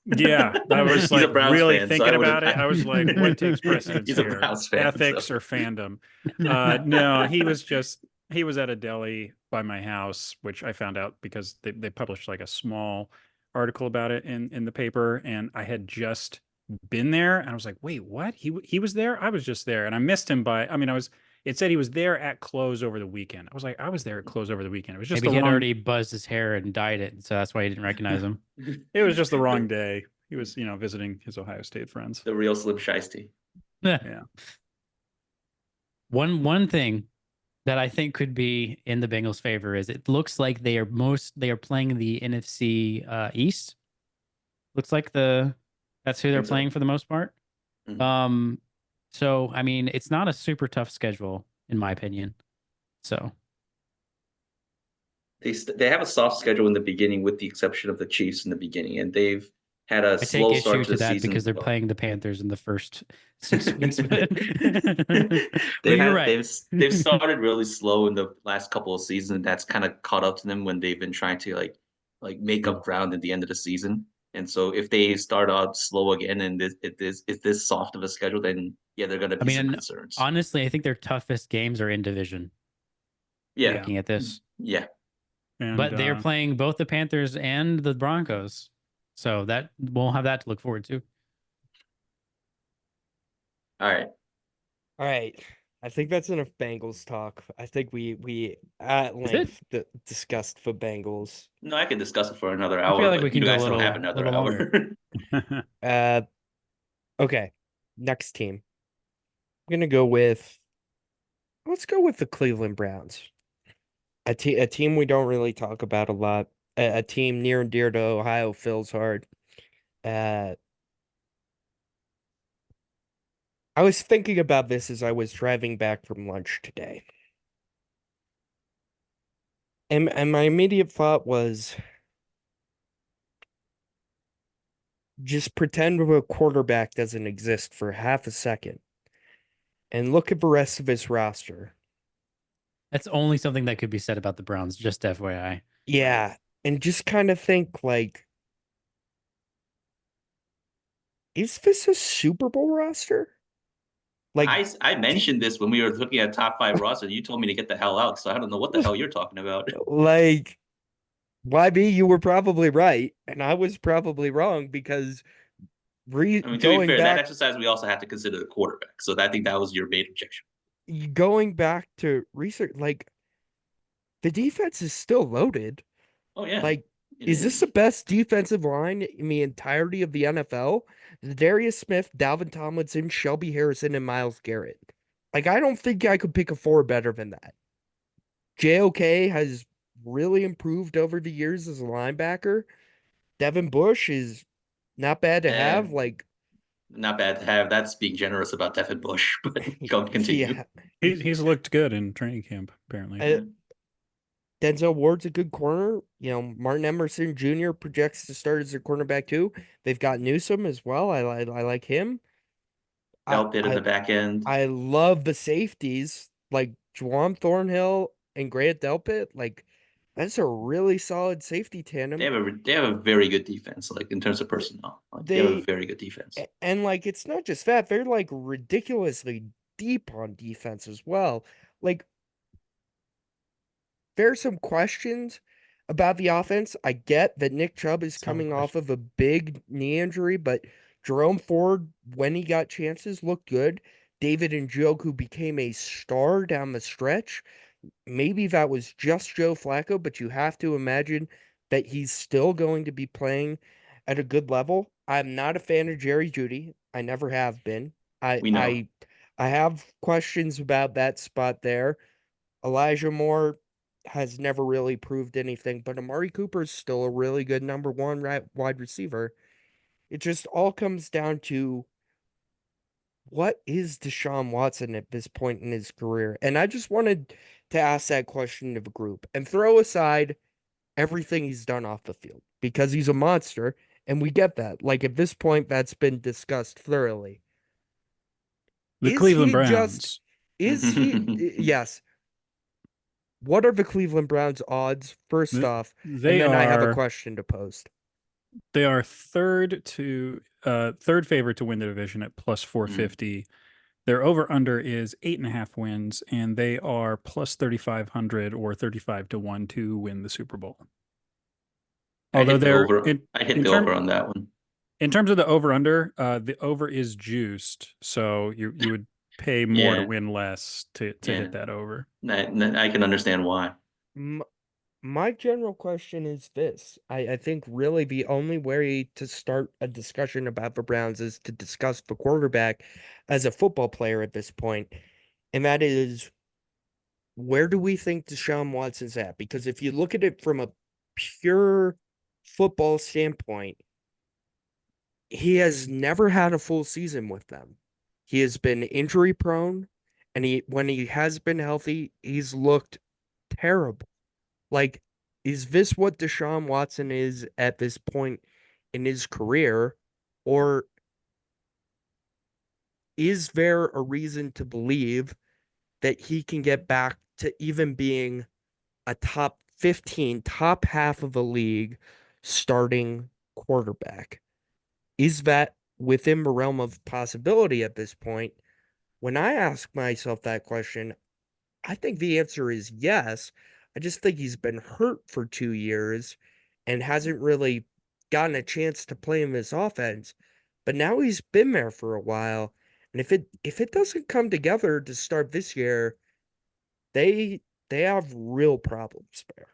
Yeah, I was like really
fan,
thinking
so
about it. I was like, what takes precedence
He's a
here?
Browns fan,
Ethics or fandom? No, he was at a deli by my house, which I found out because they published like a small article about it in the paper, and I had just been there, and I was like, wait, what? He was there? I was just there, and I missed him by. I mean, it said he was there at close over the weekend. I was like, I was there at close over the weekend. It was just
Maybe he had already buzzed his hair and dyed it, so that's why he didn't recognize him.
It was just the wrong day. He was, visiting his Ohio State friends.
The real Slim Shiesty.
Yeah. One thing that I think could be in the Bengals' favor is it looks like they are playing the NFC East. Looks like that's who they're playing for the most part.
Mm-hmm.
So I mean, it's not a super tough schedule in my opinion. So
they have a soft schedule in the beginning, with the exception of the Chiefs in the beginning, and they've had a
I take
slow start
issue
to
to
the
that
season.
because they're playing the Panthers in the first 6 weeks. But
they've
you're
had
right.
they've started really slow in the last couple of seasons, and that's kind of caught up to them when they've been trying to like make up ground at the end of the season. And so if they start out slow again and is this soft of a schedule, then yeah, they're going to
I
be
mean,
some
and
concerns.
honestly, I think their toughest games are in division.
Yeah,
Yeah.
Looking at this,
yeah.
And
but they're playing both the Panthers and the Broncos, so that we'll have that to look forward to.
All right.
All right. I think that's enough Bengals talk. I think we at
Is it?
length discussed the Bengals.
No, I could discuss it for another
I feel
hour,
like we
but you
can go a
guys don't have another
little
hour.
longer.
Uh, okay. Next team. I'm gonna go with. Let's go with the Cleveland Browns. A team we don't really talk about a lot. A team near and dear to Ohio, Phil's heart. Uh, I was thinking about this as I was driving back from lunch today. And my immediate thought was just pretend a quarterback doesn't exist for half a second and look at the rest of his roster.
That's only something that could be said about the Browns, just FYI.
Yeah, and just kind of think like, is this a Super Bowl roster? Like,
I mentioned this when we were looking at top five roster. You told me to get the hell out, so I don't know what the hell you're talking about.
like YB, you were probably right, and I was probably wrong because
I mean, to be
going
fair, that
back
exercise we also have to consider the quarterback. So I think that was your main objection.
to research, like the defense is still loaded.
Oh yeah,
Like,
it
is this the
is.
best defensive line in the entirety of the NFL? Darius Smith, Dalvin Tomlinson, Shelby Harrison, and Myles Garrett. Like, I don't think I could pick a four better than that. JOK has really improved over the years as a linebacker. Devin Bush is not bad to have.
And
Like,
not bad to have. That's being generous about Devin Bush, but go continue.
yeah,
he's looked good in training camp, apparently.
uh, Denzel Ward's a good corner. You know, Martin Emerson Jr. projects to start as a cornerback too. They've got Newsome as well. I like him. I
Delpit in
I
the back end.
I love the safeties like Juwan Thornhill and Grant Delpit. Like that's a really solid safety tandem.
They have a very good defense, like in terms of personnel. Like they have a
They
very good defense.
and like it's not just that, they're like ridiculously deep on defense as well. Like there's some questions about the offense. I get that Nick Chubb is
Solid
coming off
question.
of a big knee injury, but Jerome Ford, when he got chances, looked good. David Njoku became a star down the stretch. Maybe that was just Joe Flacco, but you have to imagine that he's still going to be playing at a good level. I'm not a fan of Jerry Jeudy. I never have been. I
We know.
I I have questions about that spot there. Elijah Moore has never really proved anything, but Amari Cooper is still a really good number one wide receiver. It just all comes down to what is Deshaun Watson at this point in his career? And I just wanted to ask that question to the group and throw aside everything he's done off the field because he's a monster and we get that. Like at this point, that's been discussed thoroughly.
The
Is
Cleveland
he just,
Browns,
yes. What are the Cleveland Browns odds, first
th-
off? And
they
then I have a
are
question to post.
they are third favorite to win the division at plus
Mm.
450. Their over under is 8.5 wins, and they are plus 3,500 or 35 to 1 to win the Super Bowl. Although they're
I hit the over on that one.
in terms of the over under, the over is juiced, so you would pay more to
Yeah.
win less to
Yeah.
hit that over.
I can understand why.
M- My general question is this. I think really the only way to start a discussion about the Browns is to discuss the quarterback as a football player at this point. And that is, where do we think Deshaun Watson's at? Because if you look at it from a pure football standpoint, he has never had a full season with them. He has been injury prone, and when he has been healthy, he's looked terrible. Like Is this what Deshaun Watson is at this point in his career? Or is there a reason to believe that he can get back to even being a top 15, top half of a league starting quarterback? Is that within the realm of possibility at this point? When I ask myself that question, I think the answer is yes. I just think he's been hurt for 2 years and hasn't really gotten a chance to play in this offense. But now he's been there for a while. And if it doesn't come together to start this year, they have real problems there.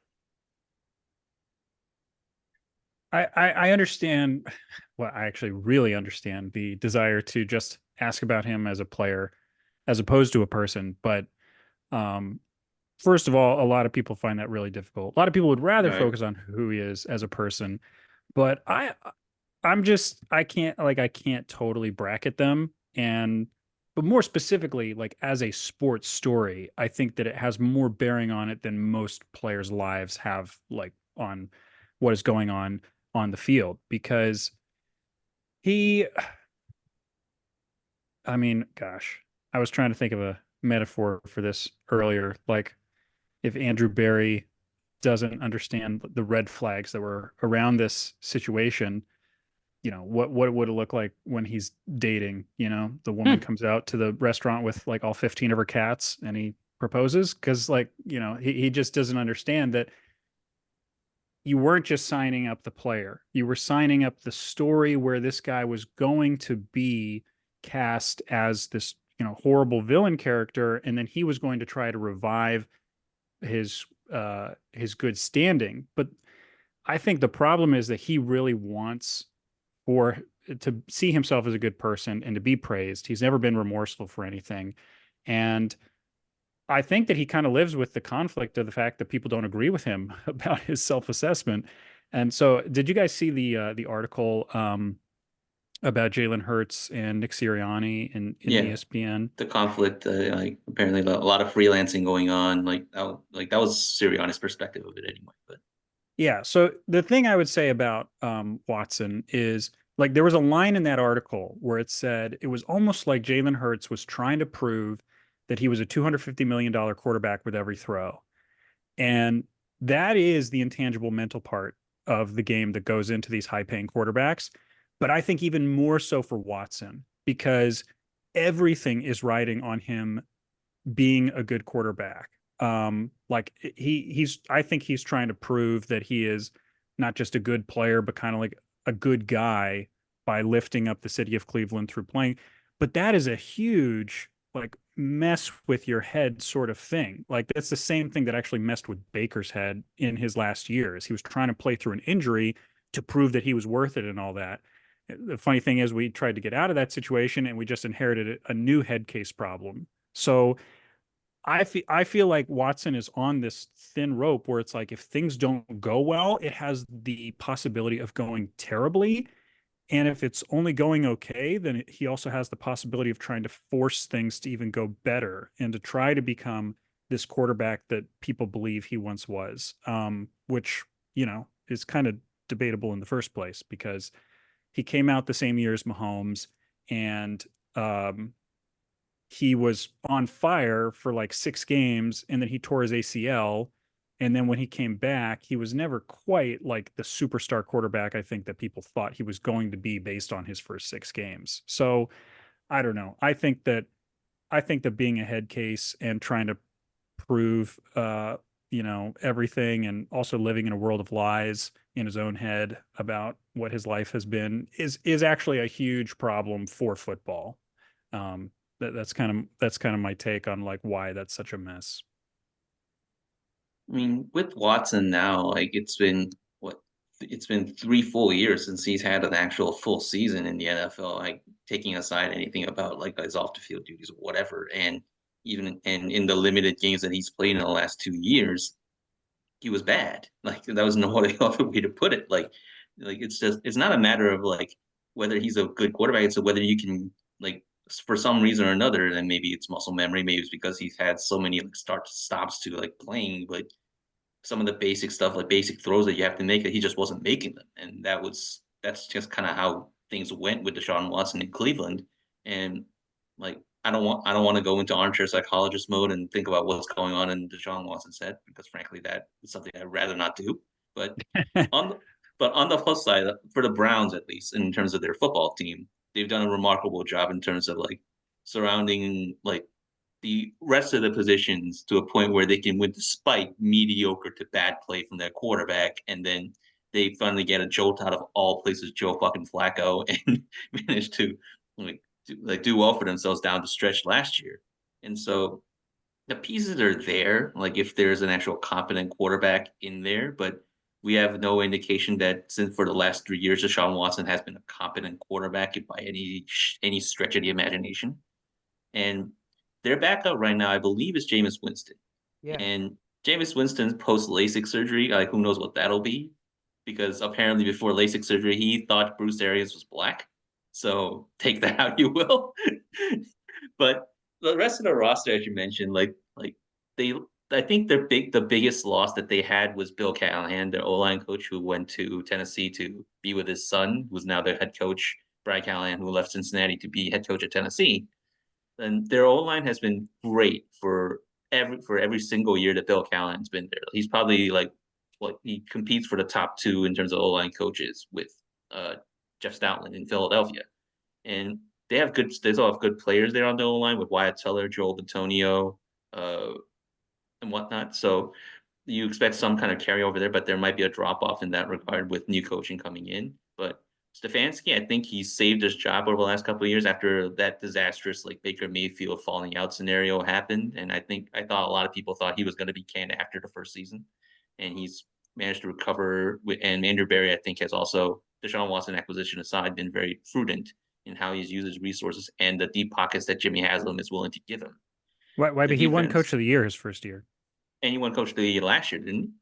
I understand. Well, I actually really understand the desire to just ask about him as a player as opposed to a person. But um, first of all, a lot of people find that really difficult. A lot of people would rather
Right.
focus on who he is as a person. But I can't totally bracket them. And but more specifically, like as a sports story, I think that it has more bearing on it than most players' lives have, like on what is going on the field. Because he, I mean, gosh, I was trying to think of a metaphor for this earlier. Like if Andrew Barry doesn't understand the red flags that were around this situation, what would it look like when he's dating? The woman
Hmm.
comes out to the restaurant with like all 15 of her cats and he proposes because like, he just doesn't understand that you weren't just signing up the player. You were signing up the story where this guy was going to be cast as this, horrible villain character, and then he was going to try to revive his good standing. But I think the problem is that he really wants for to see himself as a good person and to be praised. He's never been remorseful for anything. And I think that he kind of lives with the conflict of the fact that people don't agree with him about his self-assessment. And so, did you guys see the article about Jalen Hurts and Nick Sirianni in
Yeah,
ESPN?
the conflict, like apparently a lot of freelancing going on. Like that was Sirianni's perspective of it anyway. But
Yeah. So the thing I would say about Watson is like there was a line in that article where it said it was almost like Jalen Hurts was trying to prove that he was a $250 million quarterback with every throw. And that is the intangible mental part of the game that goes into these high paying quarterbacks. But I think even more so for Watson because everything is riding on him being a good quarterback. Like he's I think he's trying to prove that he is not just a good player, but kind of like a good guy by lifting up the city of Cleveland through playing. But that is a huge like mess with your head sort of thing. Like that's the same thing that actually messed with Baker's head in his last years. He was trying to play through an injury to prove that he was worth it and all that. The funny thing is we tried to get out of that situation and we just inherited a new head case problem. So I feel like Watson is on this thin rope where it's like if things don't go well, it has the possibility of going terribly. And if it's only going okay, then he also has the possibility of trying to force things to even go better and to try to become this quarterback that people believe he once was, which, is kind of debatable in the first place because he came out the same year as Mahomes and um, he was on fire for like 6 games and then he tore his ACL. And then when he came back, he was never quite like the superstar quarterback I think that people thought he was going to be based on his first 6 games. So I don't know. I think that being a head case and trying to prove everything and also living in a world of lies in his own head about what his life has been is actually a huge problem for football. um that's kind of my take on like why that's such a mess.
I mean, with Watson now, like it's been 3 full years since he's had an actual full season in the NFL. Like taking aside anything about like his off the field duties or whatever, and even and in the limited games that he's played in the last 2 years, he was bad. Like that was no other way to put it. Like it's not a matter of like whether he's a good quarterback. It's whether you can like for some reason or another. And maybe it's muscle memory. Maybe it's because he's had so many like start stops to like playing. But some of the basic stuff, like basic throws that you have to make, that he just wasn't making them. And that's just kind of how things went with Deshaun Watson in Cleveland. And like I don't want to go into armchair psychologist mode and think about what's going on in Deshaun Watson's head, because frankly that is something I'd rather not do. But on the, but on the plus side, for the Browns at least, in terms of their football team, they've done a remarkable job in terms of like surrounding like the rest of the positions to a point where they can win despite mediocre to bad play from their quarterback, and then they finally get a jolt out of all places, Joe fucking Flacco, and manage to do well for themselves down the stretch last year. And so the pieces are there, like if there's an actual competent quarterback in there, but we have no indication that since for the last 3 years, Deshaun Watson has been a competent quarterback by any stretch of the imagination. And their backup right now, I believe, is Jameis Winston.
Yeah.
And Jameis Winston's post LASIK surgery, like who knows what that'll be? Because apparently before LASIK surgery, he thought Bruce Arians was black. So take that how you will. But the rest of the roster, as you mentioned, they, I think the biggest loss that they had was Bill Callahan, their O line coach, who went to Tennessee to be with his son, who's now their head coach, Brad Callahan, who left Cincinnati to be head coach at Tennessee. And their O line has been great for every single year that Bill Callahan's been there. He's probably like what he competes for the top two in terms of O line coaches with Jeff Stoutland in Philadelphia. And they still have good players there on the O line with Wyatt Teller, Joel Bitonio, and whatnot. So you expect some kind of carryover there, but there might be a drop off in that regard with new coaching coming in. But Stefanski, I think he saved his job over the last couple of years after that disastrous like Baker Mayfield falling out scenario happened. And I thought a lot of people thought he was going to be canned after the first season, and he's managed to recover. And Andrew Berry, I think, has also, Deshaun Watson acquisition aside, been very prudent in how he's used his resources and the deep pockets that Jimmy Haslam is willing to give him.
Why?
The
But he won
defense,
Coach of the Year his first year.
and he won Coach of the Year last year, didn't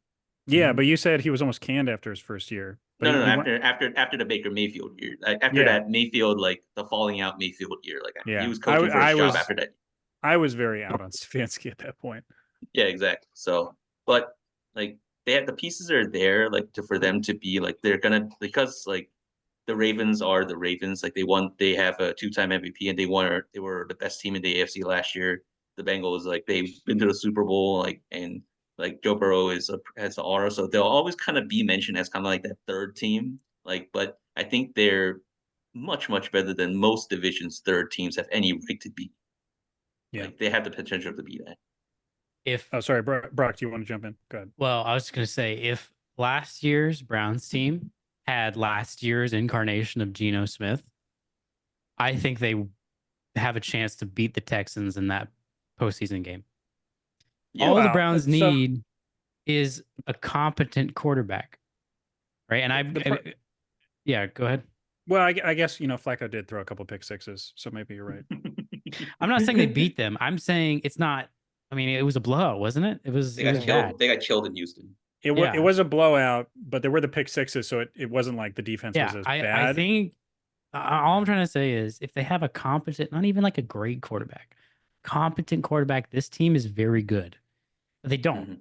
he?
Yeah, but you said he was almost canned after his first year. But
No.
he won,
After the Baker Mayfield year, after
yeah,
that Mayfield, like the falling out Mayfield year, like he
yeah.
was coaching for his job after that.
I was very out on Stefanski at that point.
Yeah, exactly. So, but like they have the pieces are there, like for them to be like they're gonna, because like the Ravens are the Ravens. Like they have a 2-time MVP, and they were the best team in the AFC last year. The Bengals, like they've been to the Super Bowl, like, and like Joe Burrow has the aura, so they'll always kind of be mentioned as kind of like that third team. Like, but I think they're much better than most divisions' third teams have any right to be.
Yeah.
Like they have the potential to be that.
Oh, sorry, Brock, do you want to jump in? Go ahead.
Well, I was going to say, if last year's Browns team had last year's incarnation of Geno Smith, I think they have a chance to beat the Texans in that postseason game.
Yeah,
All the
well,
Browns
so-
need is a competent quarterback, right? And yeah, go ahead.
Well, I guess, Flacco did throw a couple pick sixes, so maybe you're right.
I'm not saying they beat them. I'm saying it's not. I mean, it was a blowout, wasn't it? It was.
They
It
got
was
killed.
bad.
They got killed in Houston.
It
Yeah.
was a blowout, but there were the pick sixes, so it wasn't like the defense was as
I
bad.
think all I'm trying to say is if they have a competent, not even like a great quarterback, competent quarterback, this team is very good. But they don't,
Mhm.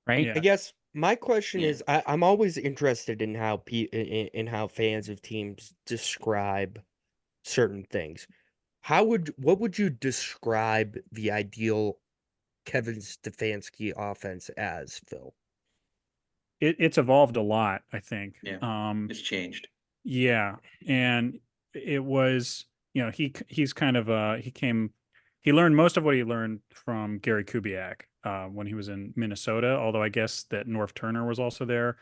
right?
Yeah.
I guess my question
Yeah.
is, I'm always interested in how in how fans of teams describe certain things. What would you describe the ideal Kevin Stefanski offense as, Phil?
It's evolved a lot, I think.
Yeah. It's changed.
Yeah, and it was, he's kind of he learned most of what he learned from Gary Kubiak when he was in Minnesota, although I guess that Norv Turner was also there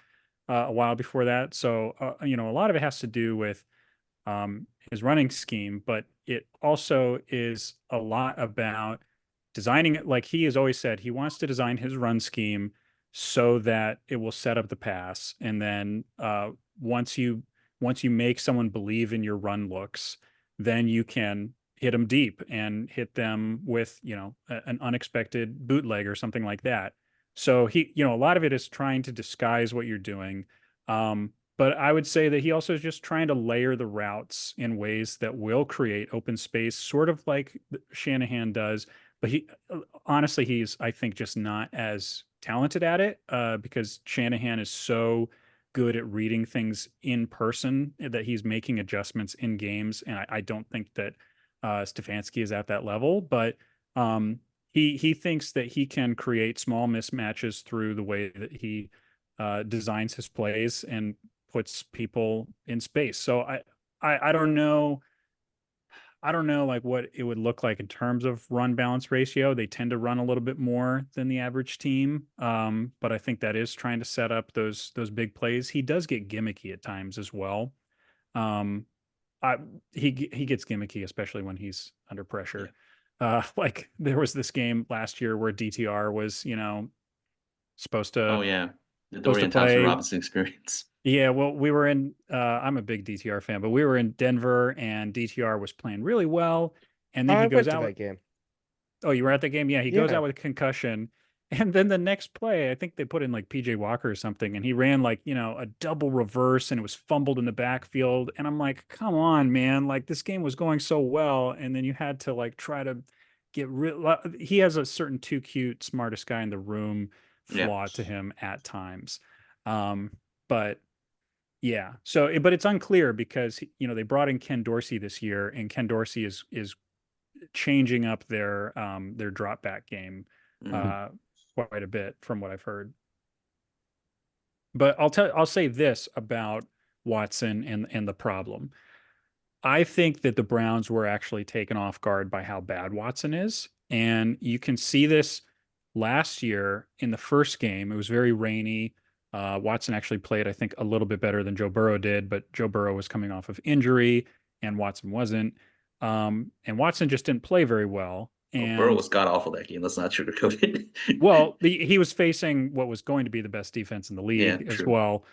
a while before that. So a lot of it has to do with his running scheme, but it also is a lot about designing it. Like he has always said, he wants to design his run scheme so that it will set up the pass, and then once you make someone believe in your run looks, then you can hit them deep and hit them with an unexpected bootleg or something like that. So he, a lot of it is trying to disguise what you're doing. But I would say that he also is just trying to layer the routes in ways that will create open space, sort of like Shanahan does. But honestly, he's, I think, just not as talented at it because Shanahan is so good at reading things in person that he's making adjustments in games. And I don't think that Stefanski is at that level, but he thinks that he can create small mismatches through the way that he designs his plays and puts people in space. So I don't know. I don't know like what it would look like in terms of run balance ratio. They tend to run a little bit more than the average team. But I think that is trying to set up those big plays. He does get gimmicky at times as well. Um, he gets gimmicky, especially when he's under pressure. Yeah. Like there was this game last year where DTR was, supposed to.
Oh yeah, the Dorian Thompson Robinson experience.
Yeah, well, we were in. I'm a big DTR fan, but we were in Denver, and DTR was playing really well, and then he goes out.
That game.
Oh, you were at that game? Yeah, he goes out with a concussion, and then the next play, I think they put in like PJ Walker or something, and he ran like a double reverse, and it was fumbled in the backfield, and I'm like, come on, man! Like this game was going so well, and then you had to like try to get rid. He has a certain too cute, smartest guy in the room flaw to him at times, but. Yeah. So, but it's unclear because they brought in Ken Dorsey this year, and Ken Dorsey is changing up their drop back game quite a bit from what I've heard. But I'll say this about Watson and the problem. I think that the Browns were actually taken off guard by how bad Watson is, and you can see this last year in the first game. It was very rainy. Watson actually played, I think, a little bit better than Joe Burrow did, but Joe Burrow was coming off of injury and Watson wasn't. And Watson just didn't play very well. And
Burrow was god awful that game. Let's not sugarcoat it.
Well, he was facing what was going to be the best defense in the league as well.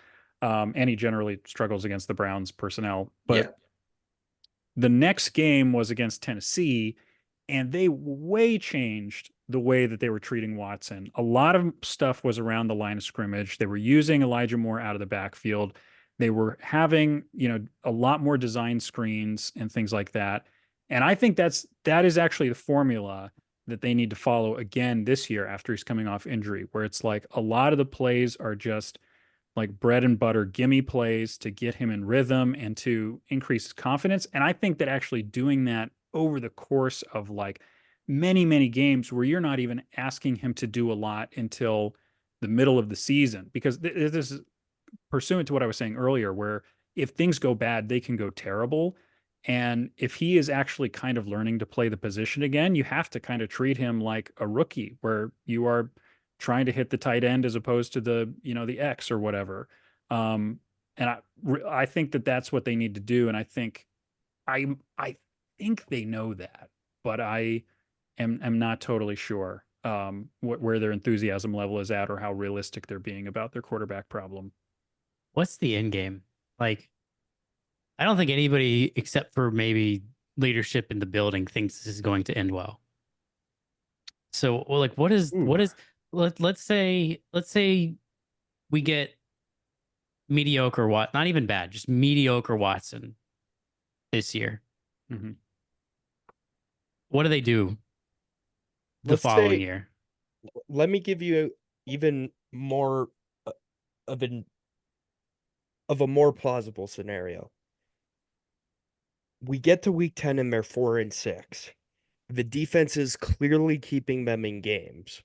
And he generally struggles against the Browns personnel. But the next game was against Tennessee, and they way changed the way that they were treating Watson. A lot of stuff was around the line of scrimmage. They were using Elijah Moore out of the backfield. They were having, a lot more design screens and things like that. And I think that is actually the formula that they need to follow again this year after he's coming off injury, where it's like a lot of the plays are just like bread and butter gimme plays to get him in rhythm and to increase his confidence. And I think that actually doing that over the course of like many, many games where you're not even asking him to do a lot until the middle of the season, because this is pursuant to what I was saying earlier, where if things go bad, they can go terrible. And if he is actually kind of learning to play the position again, you have to kind of treat him like a rookie where you are trying to hit the tight end as opposed to the X or whatever. And I think that that's what they need to do. And I think they know that, but I am not totally sure where their enthusiasm level is at or how realistic they're being about their quarterback problem.
What's the end game? Like, I don't think anybody except for maybe leadership in the building thinks this is going to end well. So, well, like, let's say we get mediocre not even bad, just mediocre Watson this year.
Mm-hmm.
What do they do the following year?
Let me give you even more of a more plausible scenario. We get to week 10 and they're 4-6. The defense is clearly keeping them in games.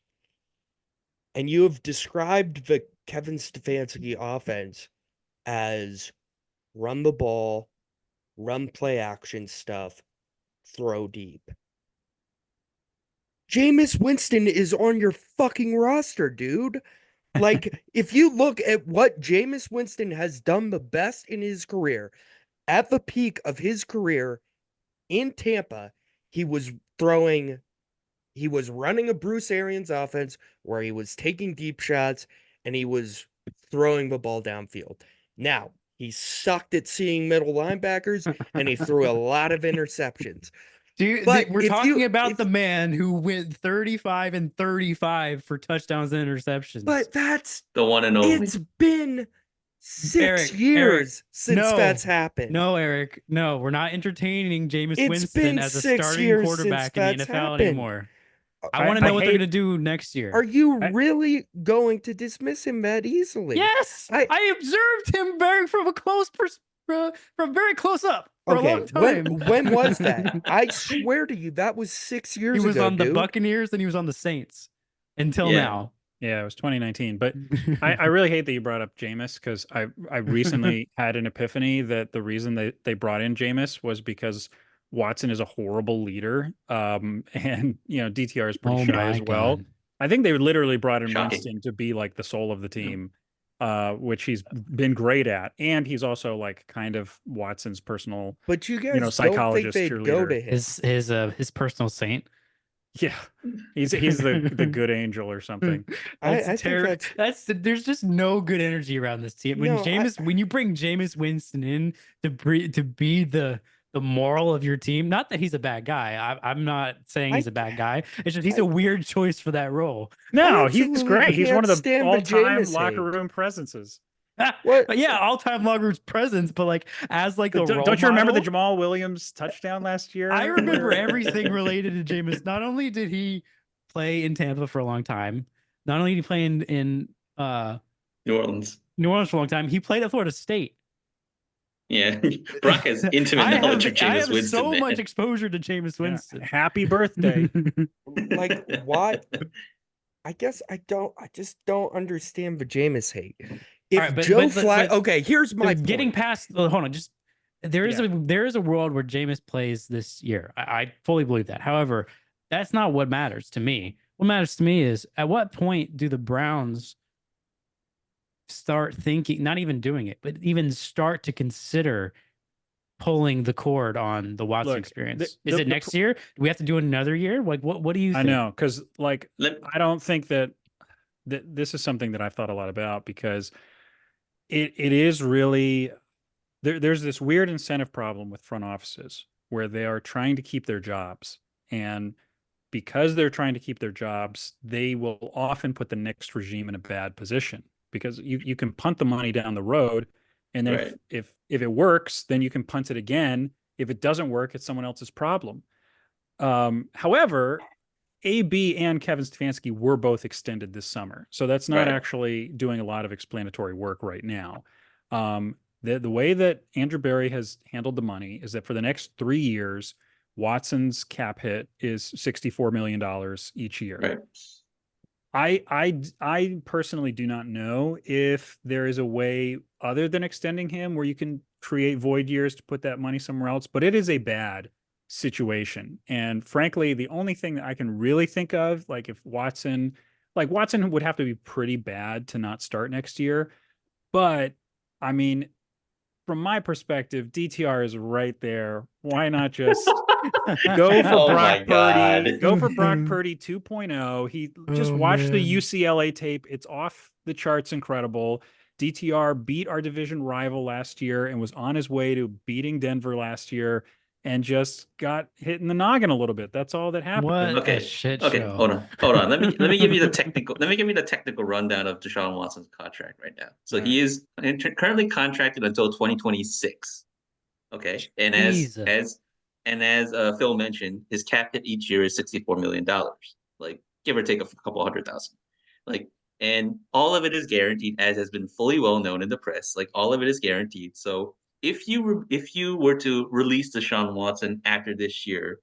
And you have described the Kevin Stefanski offense as run the ball, run play action stuff, throw deep. Jameis Winston is on your fucking roster, dude. Like, if you look at what Jameis Winston has done the best in his career, at the peak of his career in Tampa, he was running a Bruce Arians offense where he was taking deep shots and he was throwing the ball downfield. Now, he sucked at seeing middle linebackers and he threw a lot of interceptions.
Dude, we're talking about the man who went 35 and 35 for touchdowns and interceptions.
But that's
the one and only.
It's been 6 years since that's happened.
No, Eric. No, we're not entertaining Jameis Winston as a starting quarterback in the NFL anymore. I want to know what they're going to do next year.
Are you
I-
really going to dismiss him that easily?
Yes,
I-
I observed him from very close up for a
Okay,
long time.
when was that? I swear to you, that was 6
He
years
was
ago,
on the
dude.
Buccaneers and he was on the Saints until
Yeah.
now.
Yeah, it was 2019. But I really hate that you brought up Jameis, because I recently had an epiphany that the reason they brought in Jameis was because Watson is a horrible leader. And DTR is pretty
Oh
shy
my
as well.
God.
I think they literally brought in
Shocking.
Winston to be like the soul of the team, which he's been great at. And he's also like kind of Watson's personal,
But you guys don't think
psychologist,
they'd go to
cheerleader.
him.
His personal saint.
Yeah. He's the good angel or something.
That's
I think
terrible. There's just no good energy around this team. When
No,
when you bring Jameis Winston in to be the moral of your team, not that he's a bad guy. I'm not saying he's a bad guy. It's just he's a weird choice for that role.
No, he's
absolutely
great. He's one of
can't
the
stand the
all-time
Jameis
locker
hate.
room presences.
What?
But yeah, all-time loggers presence, but like as like the role
Don't you remember the
model,
Jamal Williams touchdown last year?
I remember everything related to Jameis. Not only did he play in Tampa for a long time, not only did he play in
New Orleans.
New Orleans for a long time, he played at Florida State.
Yeah. Brock has intimate knowledge of
I
Jameis
have
Winston.
so
man.
much exposure to Jameis
Yeah.
Winston.
Happy birthday.
Like what? I guess I just don't understand the Jameis hate. If
right, but-
Joe
but-
Flacco,
but-
okay, here's my
Getting
point.
past hold on, just there is a world where Jameis plays this year. I fully believe that. However, that's not what matters to me. What matters to me is at what point do the Browns start thinking, not even doing it, but even start to consider pulling the cord on the Watson
Look,
experience?
the-
Is
the-
it
the
next year? Do we have to do another year? Like what do you think?
I know, because like
Let-
I don't think that this is something that I've thought a lot about, because it is really there's this weird incentive problem with front offices where they are trying to keep their jobs, and because they're trying to keep their jobs, they will often put the next regime in a bad position, because you can punt the money down the road, and then
Right.
if it works, then you can punt it again. If it doesn't work, it's someone else's problem. However, AB and Kevin Stefanski were both extended this summer, so that's not
Right.
actually doing a lot of explanatory work right now. The way that Andrew Berry has handled the money is that for the next 3 years, Watson's cap hit is $64 million each year.
Right.
I personally do not know if there is a way other than extending him where you can create void years to put that money somewhere else, but it is a bad situation. And frankly, the only thing that I can really think of, like if Watson would have to be pretty bad to not start next year. But I mean, from my perspective, DTR is right there. Why not just go for
Oh
Brock
my
Purdy?
God.
Go for Brock Purdy 2.0. He just watched the
man.
UCLA tape. It's off the charts incredible. DTR beat our division rival last year and was on his way to beating Denver last year, and just got hit in the noggin a little bit. That's all that happened.
What
Okay.
a shit
Okay.
show.
Hold on. Let me give you the technical rundown of Deshaun Watson's contract right now. So
All
he is currently contracted until 2026. Okay. And
Jesus.
as Phil mentioned, his cap hit each year is $64 million, like give or take a couple $100,000. Like, and all of it is guaranteed, as has been fully well known in the press. Like all of it is guaranteed. So if you were to release Deshaun Watson after this year,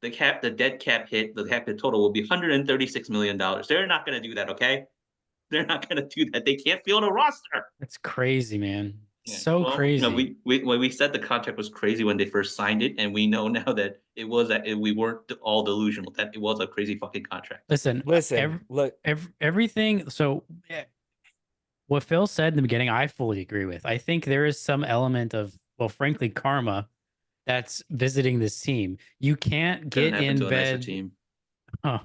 the dead cap hit, the cap hit total will be $136 million. They're not going to do that, okay? They're not going to do that. They can't field a roster.
That's crazy, man.
Yeah.
So
Well,
crazy.
we said the contract was crazy when they first signed it, and we know now that we weren't all delusional, that it was a crazy fucking contract.
Listen,
Look,
everything. So what Phil said in the beginning, I fully agree with. I think there is some element of, well, frankly, karma that's visiting this team. You can't
Couldn't
get
happen
in
to a nicer
bed.
team.
Huh.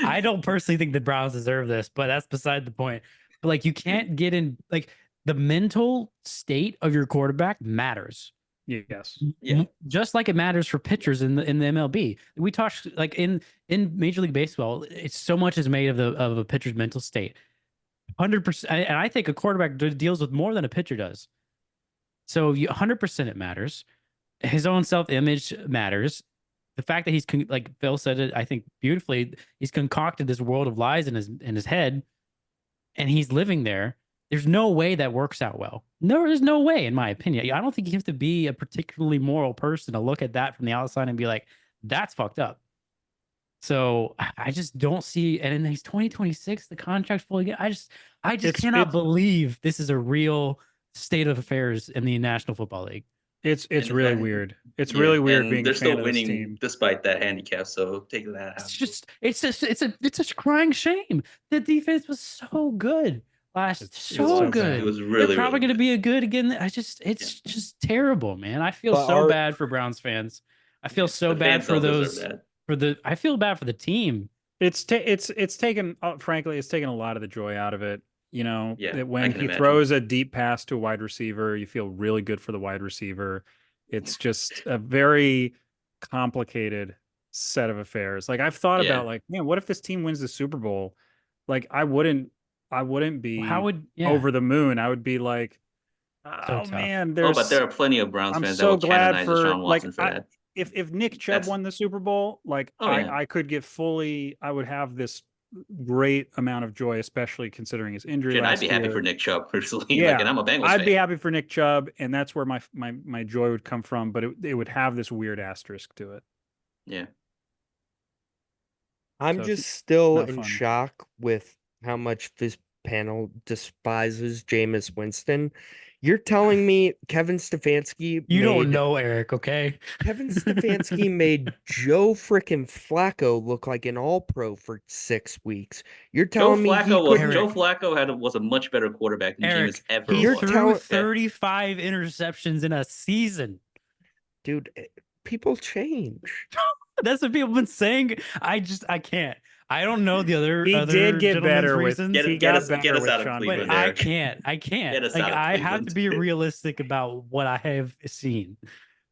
I don't personally think the Browns deserve this, but that's beside the point. But like, you can't get in, like, the mental state of your quarterback matters.
Yes.
Yeah.
Just like it matters for pitchers in the MLB. We talked like in Major League Baseball, it's so much is made of a pitcher's mental state. 100%, and I think a quarterback deals with more than a pitcher does. So 100% it matters. His own self-image matters. the fact that he's like Phil said it, I think beautifully, he's concocted this world of lies in his head, and he's living there. There's no way that works out well. No, there's no way, in my opinion. I don't think you have to be a particularly moral person to look at that from the outside and be like, that's fucked up. So I just don't see, and in he's 2026, the contract's fully. I just cannot believe this is a real state of affairs in the National Football League.
It's really weird. It's really weird
and
being
they're
a fan
still
of this
winning
team.
despite that handicap. So take that out.
It's a crying shame. The defense was so good last, so good.
It was
They're
really
probably
really
going to
good.
be a good again. It's just terrible, man. I feel
But
so bad for Browns fans. I feel so
The
bad
fans
for
don't deserve
those.
that.
I feel bad for the team.
It's taken frankly, it's taken a lot of the joy out of it. You know,
Yeah,
that
I
when
can
he
imagine.
throws a deep pass to a wide receiver, you feel really good for the wide receiver. It's just a very complicated set of affairs. Like I've thought
Yeah.
about like, man, what if this team wins the Super Bowl? Like I wouldn't be
How would
over the moon. I would be like,
So
oh
tough.
man,
Oh, but there are plenty of Browns
I'm
fans that
so
will
glad
canonize
for
Deshaun Watson for
like
that.
if Nick Chubb
That's-
won the Super Bowl, like
Oh, yeah.
I could get fully, I would have this great amount of joy, especially considering his injury
Shit, I'd
last
be
year.
happy for Nick Chubb personally.
Yeah,
Like, and I'm a Bengals
I'd
fan.
be happy for Nick Chubb, and that's where my joy would come from. But it would have this weird asterisk to it.
Yeah.
I'm
So
just still
not
in
fun.
shock with how much this panel despises Jameis Winston. You're telling me Kevin Stefanski
You don't
made
know, Eric, okay?
Kevin Stefanski made Joe frickin' Flacco look like an all-pro for 6 weeks. You're telling me he couldn't.
Joe Flacco was a much better quarterback than
Eric,
Jameis ever
he
was.
threw 35 interceptions in a season.
Dude, people change.
That's what people have been saying. I can't. I don't know the other.
He did get
gentlemen's
better with
reasons.
Get us out of Cleveland.
But I
Eric.
can't.
Get us
Like
out of
I have to
Cleveland.
be realistic about what I have seen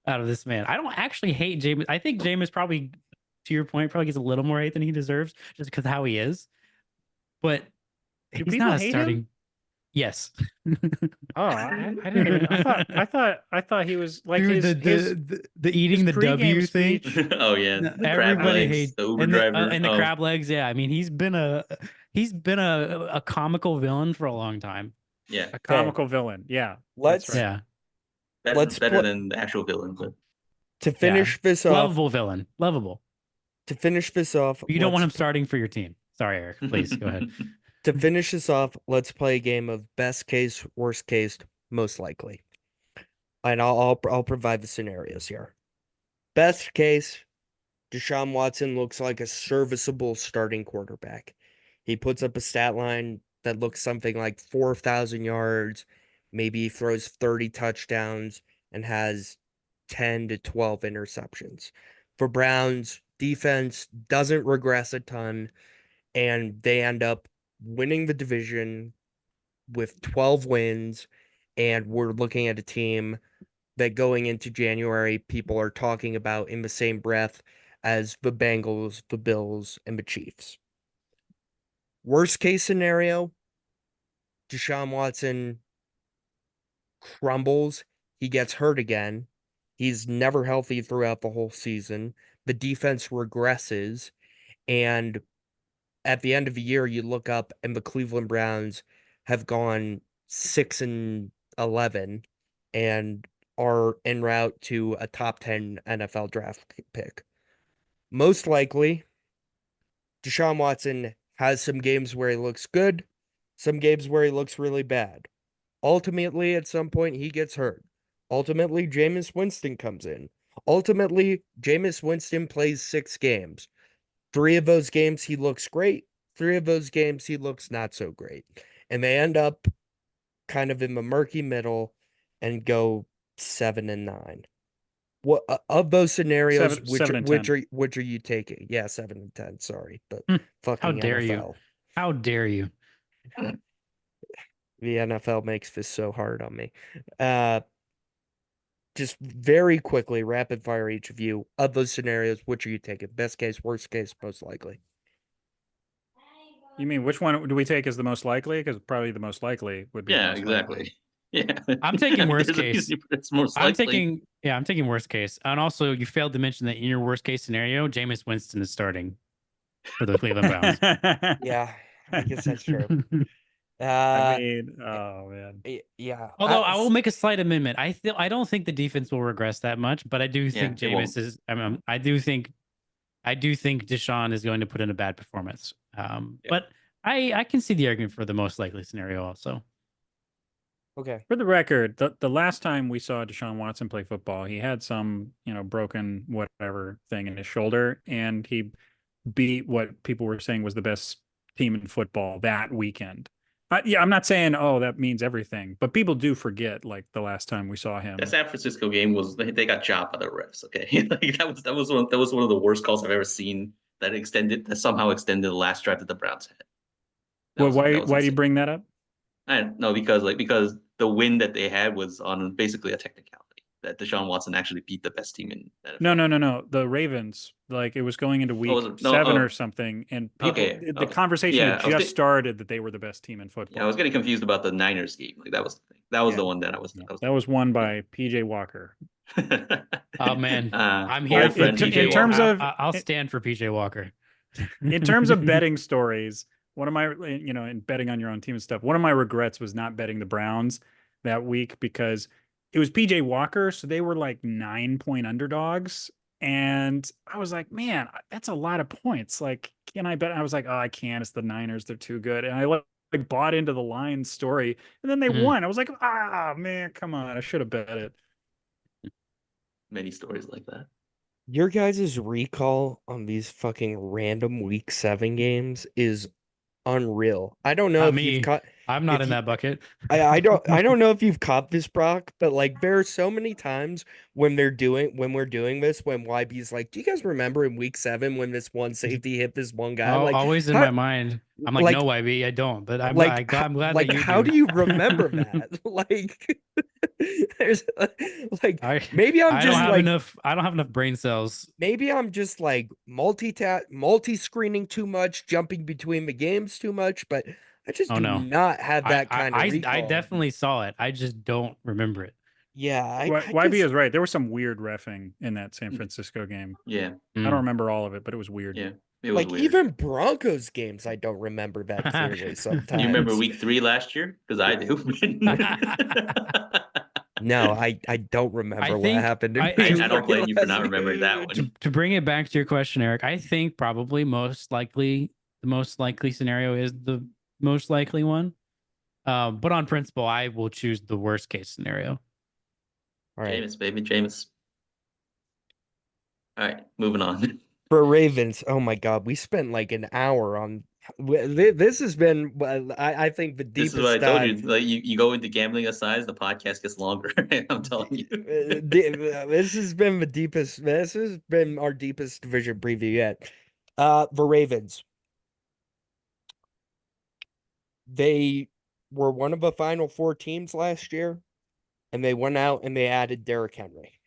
out of this man. I don't actually hate Jameis. I think Jameis probably, to your point, probably gets a little more hate than he deserves just because of how he is. But
Do
he's
people
not a
hate
starting.
him?
Yes.
Oh, I didn't even. I thought he was like
Dude, the eating the
pregame
W thing.
speech.
Oh yeah,
No,
the crab
everybody
legs,
hates
the Uber
and
driver,
and the crab legs. Yeah, I mean he's been a comical villain for a long time.
Yeah,
A comical villain. Yeah.
Let's
right.
Yeah,
Let's
better than the actual villain. But
to finish this off.
lovable villain, lovable.
To finish this off,
You don't want him starting for your team. Sorry, Eric. Please go ahead.
To finish this off, let's play a game of best case, worst case, most likely. And I'll provide the scenarios here. Best case, Deshaun Watson looks like a serviceable starting quarterback. He puts up a stat line that looks something like 4,000 yards, maybe he throws 30 touchdowns and has 10 to 12 interceptions. For Browns, defense doesn't regress a ton, and they end up winning the division with 12 wins, and we're looking at a team that going into January, people are talking about in the same breath as the Bengals, the Bills, and the Chiefs. Worst case scenario, Deshaun Watson crumbles. He gets hurt again. He's never healthy throughout the whole season. The defense regresses, and at the end of the year, you look up and the Cleveland Browns have gone 6-11 and are en route to a top 10 NFL draft pick. Most likely, Deshaun Watson has some games where he looks good, some games where he looks really bad. Ultimately, at some point, he gets hurt. Ultimately, Jameis Winston comes in. Ultimately, Jameis Winston plays 6 games. 3 of those games, he looks great. 3 of those games, he looks not so great. And they end up kind of in the murky middle and go 7-9. What of those scenarios, which are you taking? Yeah, 7-10. Sorry, but fucking
How dare
NFL.
you? How dare you?
The NFL makes this so hard on me. Just very quickly, rapid fire each of you. Of those scenarios, which are you taking? Best case, worst case, most likely.
You mean which one do we take as the most likely? Because probably the most likely would be.
yeah,
the most
exactly.
likely.
Yeah,
I'm taking worst
there's a
case.
reason it's most
I'm
likely.
taking worst case. And also, you failed to mention that in your worst case scenario, Jameis Winston is starting for the Cleveland Browns.
Yeah, I guess that's true.
I
Uh,
mean, oh man.
yeah.
Although I will make a slight amendment. I don't think the defense will regress that much, but I do
Yeah,
think
it won't.
Jameis is. I do think Deshaun is going to put in a bad performance.
Yeah.
But I can see the argument for the most likely scenario also.
Okay.
For the record, the last time we saw Deshaun Watson play football, he had some, broken whatever thing in his shoulder, and he beat what people were saying was the best team in football that weekend. Yeah, I'm not saying, oh, that means everything, but people do forget like the last time we saw him.
The San Francisco game was they got chopped by the refs. Okay, like that was one of the worst calls I've ever seen. That somehow extended the last drive that the Browns had.
Well,
That was
why do you
insane.
bring that up?
I don't know because the win that they had was on basically a technicality that Deshaun Watson actually beat the best team in the
No,
NFL.
no, no, no. The Ravens, like it was going into
Oh, was
week
it? No,
7 or
oh,
something, and
okay,
the
okay.
conversation
Yeah,
had just started that they were the best team in
yeah, I was
football.
getting confused about the Niners game. Like that was the thing. That was
Yeah,
the one that
no,
I was
that was won
yeah.
by PJ Walker.
Oh man, I'm here
Old
for
friend PJ
In
PJ.
terms
Walker.
of
I'll stand for PJ Walker.
in terms of betting stories, one of my, in betting on your own team and stuff, one of my regrets was not betting the Browns that week because it was PJ Walker. So they were like 9-point underdogs. And I was like, man, that's a lot of points. Like, can I bet? I was like, oh, I can't. It's the Niners. They're too good. And I like bought into the Lions story and then they
Mm.
won. I was like, ah, man, come on. I should have bet it.
Many stories like that.
Your guys' recall on these fucking random week 7 games is unreal. I don't know
Not
if you've
me.
caught
I'm not
if
in
you
that bucket.
I don't know if you've caught this, Brock, but like there are so many times when we're doing this when YB's like, do you guys remember in week 7 when this one safety hit this one guy? Like
Always in
how
my mind. I'm like,
like
no, YB, I don't. But
like
I'm glad that you
how
do.
do you remember that? Like there's like
I
maybe I'm
I don't
just
have
like
enough. I don't have enough brain cells.
maybe I'm just like multi-screening too much, jumping between the games too much, but I just
Oh
do
no.
not have that kind of
I
recall.
definitely saw it. I just don't remember it.
Yeah, I
YB
just
is right. There was some weird reffing in that San Francisco game.
Yeah,
I don't
Mm.
remember all of it, but it was weird.
yeah. It was
like
weird.
even Broncos games I don't remember that clearly
Do you remember
sometimes.
week 3 last year? Because I do.
No, I don't
I
remember what
think
happened in
I
week
I don't
three
blame you for not
last
remembering that
year.
one.
to bring it back to your question, Eric. I think probably the most likely scenario is the most likely one. But on principle, I will choose the worst case scenario.
All right.
Jameis, baby, Jameis. All right, moving on.
For Ravens, oh my God, we spent like an hour on this has been I think the
This is what I
deepest
told you.
dive.
Like you go into gambling asides, the podcast gets longer. I'm telling you.
This has been the deepest. This has been our deepest division preview yet. The Ravens. They were one of the final 4 teams last year, and they went out and they added Derrick Henry.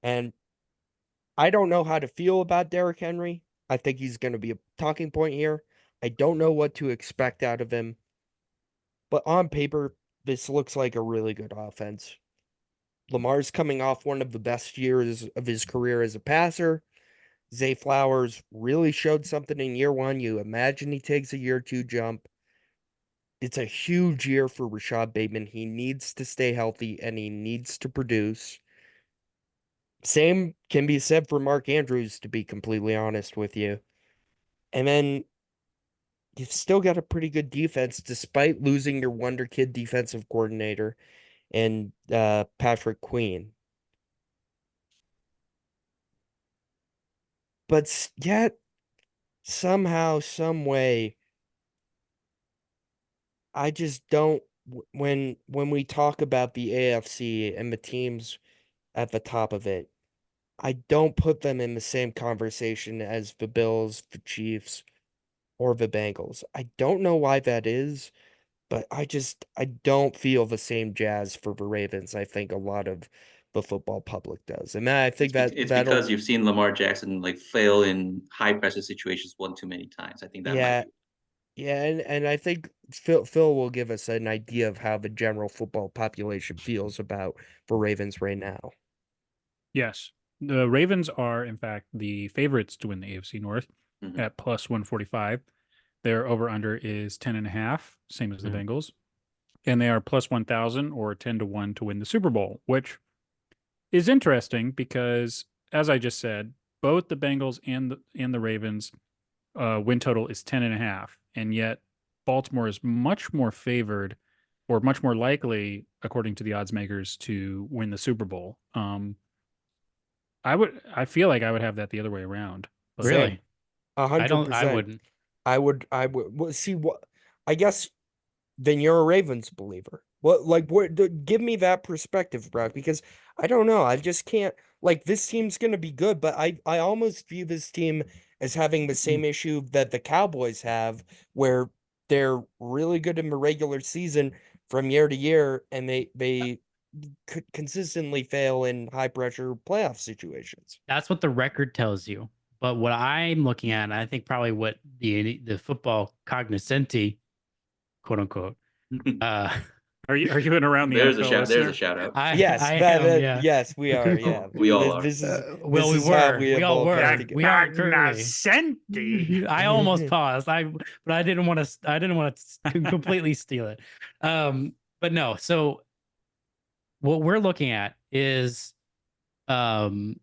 And I don't know how to feel about Derrick Henry. I think he's going to be a talking point here. I don't know what to expect out of him. But on paper, this looks like a really good offense. Lamar's coming off one of the best years of his career as a passer. Zay Flowers really showed something in year 1. You imagine he takes a year 2 jump. It's a huge year for Rashad Bateman. He needs to stay healthy and he needs to produce. Same can be said for Mark Andrews, to be completely honest with you. And then you've still got a pretty good defense despite losing your wonder kid defensive coordinator and Patrick Queen. But yet, somehow, some way, I just don't. When we talk about the AFC and the teams at the top of it, I don't put them in the same conversation as the Bills, the Chiefs, or the Bengals. I don't know why that is, but I don't feel the same jazz for the Ravens. I think a lot of the football public does. And I think that
It's
that'll
because you've seen Lamar Jackson like fail in high pressure situations one too many times. I think that might
yeah,
be.
Yeah, and I think Phil will give us an idea of how the general football population feels about the Ravens right now.
Yes. The Ravens are, in fact, the favorites to win the AFC North
Mhm.
at plus 145. Their over under is 10.5, same as the
Mhm.
Bengals. And they are plus 1,000 or 10 to 1 to win the Super Bowl, which is interesting because, as I just said, both the Bengals and the Ravens win total is 10.5. And yet Baltimore is much more favored or much more likely, according to the odds makers, to win the Super Bowl. I feel like I would have that the other way around. But
Same.
Really? I
100%.
wouldn't.
I would well, see what I guess then you're a Ravens believer. Give me that perspective, bro, because I don't know. I just can't like this team's gonna be good, but I almost view this team as having the same issue that the Cowboys have, where they're really good in the regular season from year to year, and they could consistently fail in high pressure playoff situations.
That's what the record tells you. But what I'm looking at, and I think probably what the football cognoscenti, quote unquote, uh,
are you an around the
There's a
NFL
shout. There's a
listener?
shout out.
Yes,
I am, yeah.
yes, we are. Yeah,
We all are.
This is
Well,
this
we
is how
were.
we
We all
evolved
were.
together.
We are currently.
Cognoscenti.
I almost paused. But I didn't want to. I didn't want to completely steal it. But no. So what we're looking at is um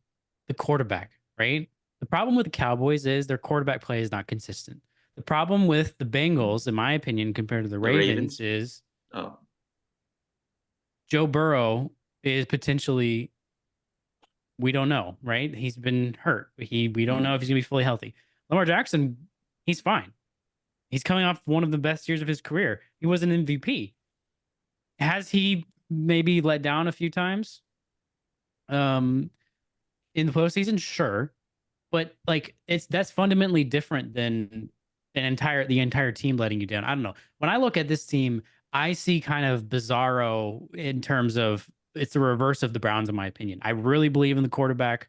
the quarterback, right? The problem with the Cowboys is their quarterback play is not consistent. The problem with the Bengals, in my opinion, compared to the
The
Ravens,
Ravens?
is
Oh,
Joe Burrow is potentially, we don't know, right? He's been hurt. We don't know if he's gonna be fully healthy. Lamar Jackson, he's fine. He's coming off one of the best years of his career. He was an MVP. Has he maybe let down a few times? In the postseason, sure. But like that's fundamentally different than the entire team letting you down. I don't know. When I look at this team, I see kind of bizarro in terms of it's the reverse of the Browns, in my opinion. I really believe in the quarterback.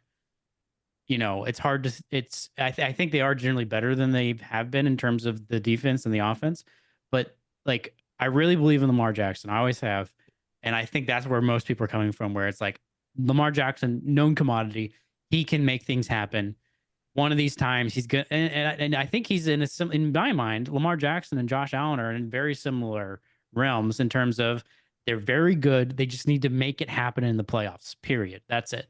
You know, it's hard to I think they are generally better than they have been in terms of the defense and the offense. But like I really believe in Lamar Jackson. I always have. And I think that's where most people are coming from, where it's like Lamar Jackson, known commodity. He can make things happen. One of these times he's good, and I think he's in my mind, Lamar Jackson and Josh Allen are in very similar realms in terms of they're very good. They just need to make it happen in the playoffs. Period. That's it.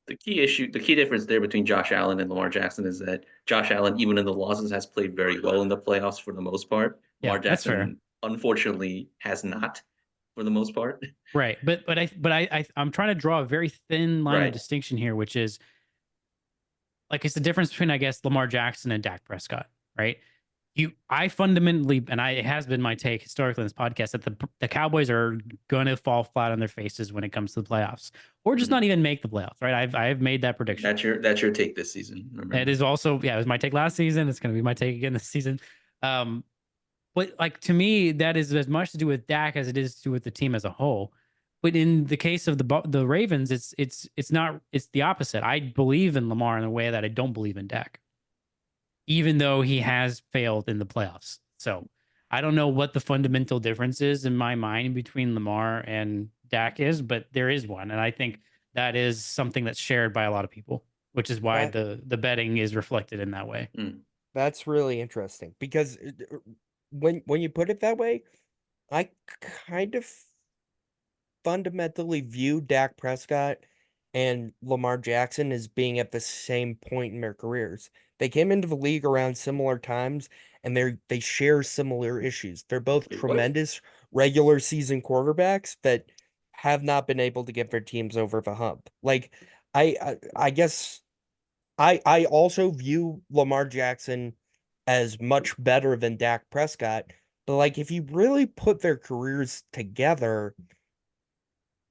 the key difference there between Josh Allen and Lamar Jackson is that Josh Allen, even in the losses, has played very well in the playoffs for the most part.
Yeah,
Lamar
that's fair.
Jackson, unfortunately, has not for the most part.
Right, I'm trying to draw a very thin line of
Right.
distinction here, which is like it's the difference between I guess Lamar Jackson and Dak Prescott, right? I fundamentally, and it has been my take historically in this podcast that the Cowboys are going to fall flat on their faces when it comes to the playoffs, or just
Mhm.
not even make the playoffs, right? I've made that prediction.
That's your take this season. Remember?
It is also, yeah, it was my take last season. It's going to be my take again this season. But like to me, that is as much to do with Dak as it is to do with the team as a whole. But in the case of the Ravens, it's not, it's the opposite. I believe in Lamar in a way that I don't believe in Dak, even though he has failed in the playoffs. So I don't know what the fundamental difference is in my mind between Lamar and Dak is, but there is one. And I think that is something that's shared by a lot of people, which is why the betting is reflected in that way.
That's really interesting because when you put it that way, I kind of fundamentally view Dak Prescott and Lamar Jackson as being at the same point in their careers. They came into the league around similar times and they share similar issues. They're both
Wait, what?
tremendous regular season quarterbacks that have not been able to get their teams over the hump. Like I guess I also view Lamar Jackson as much better than Dak Prescott, but like if you really put their careers together,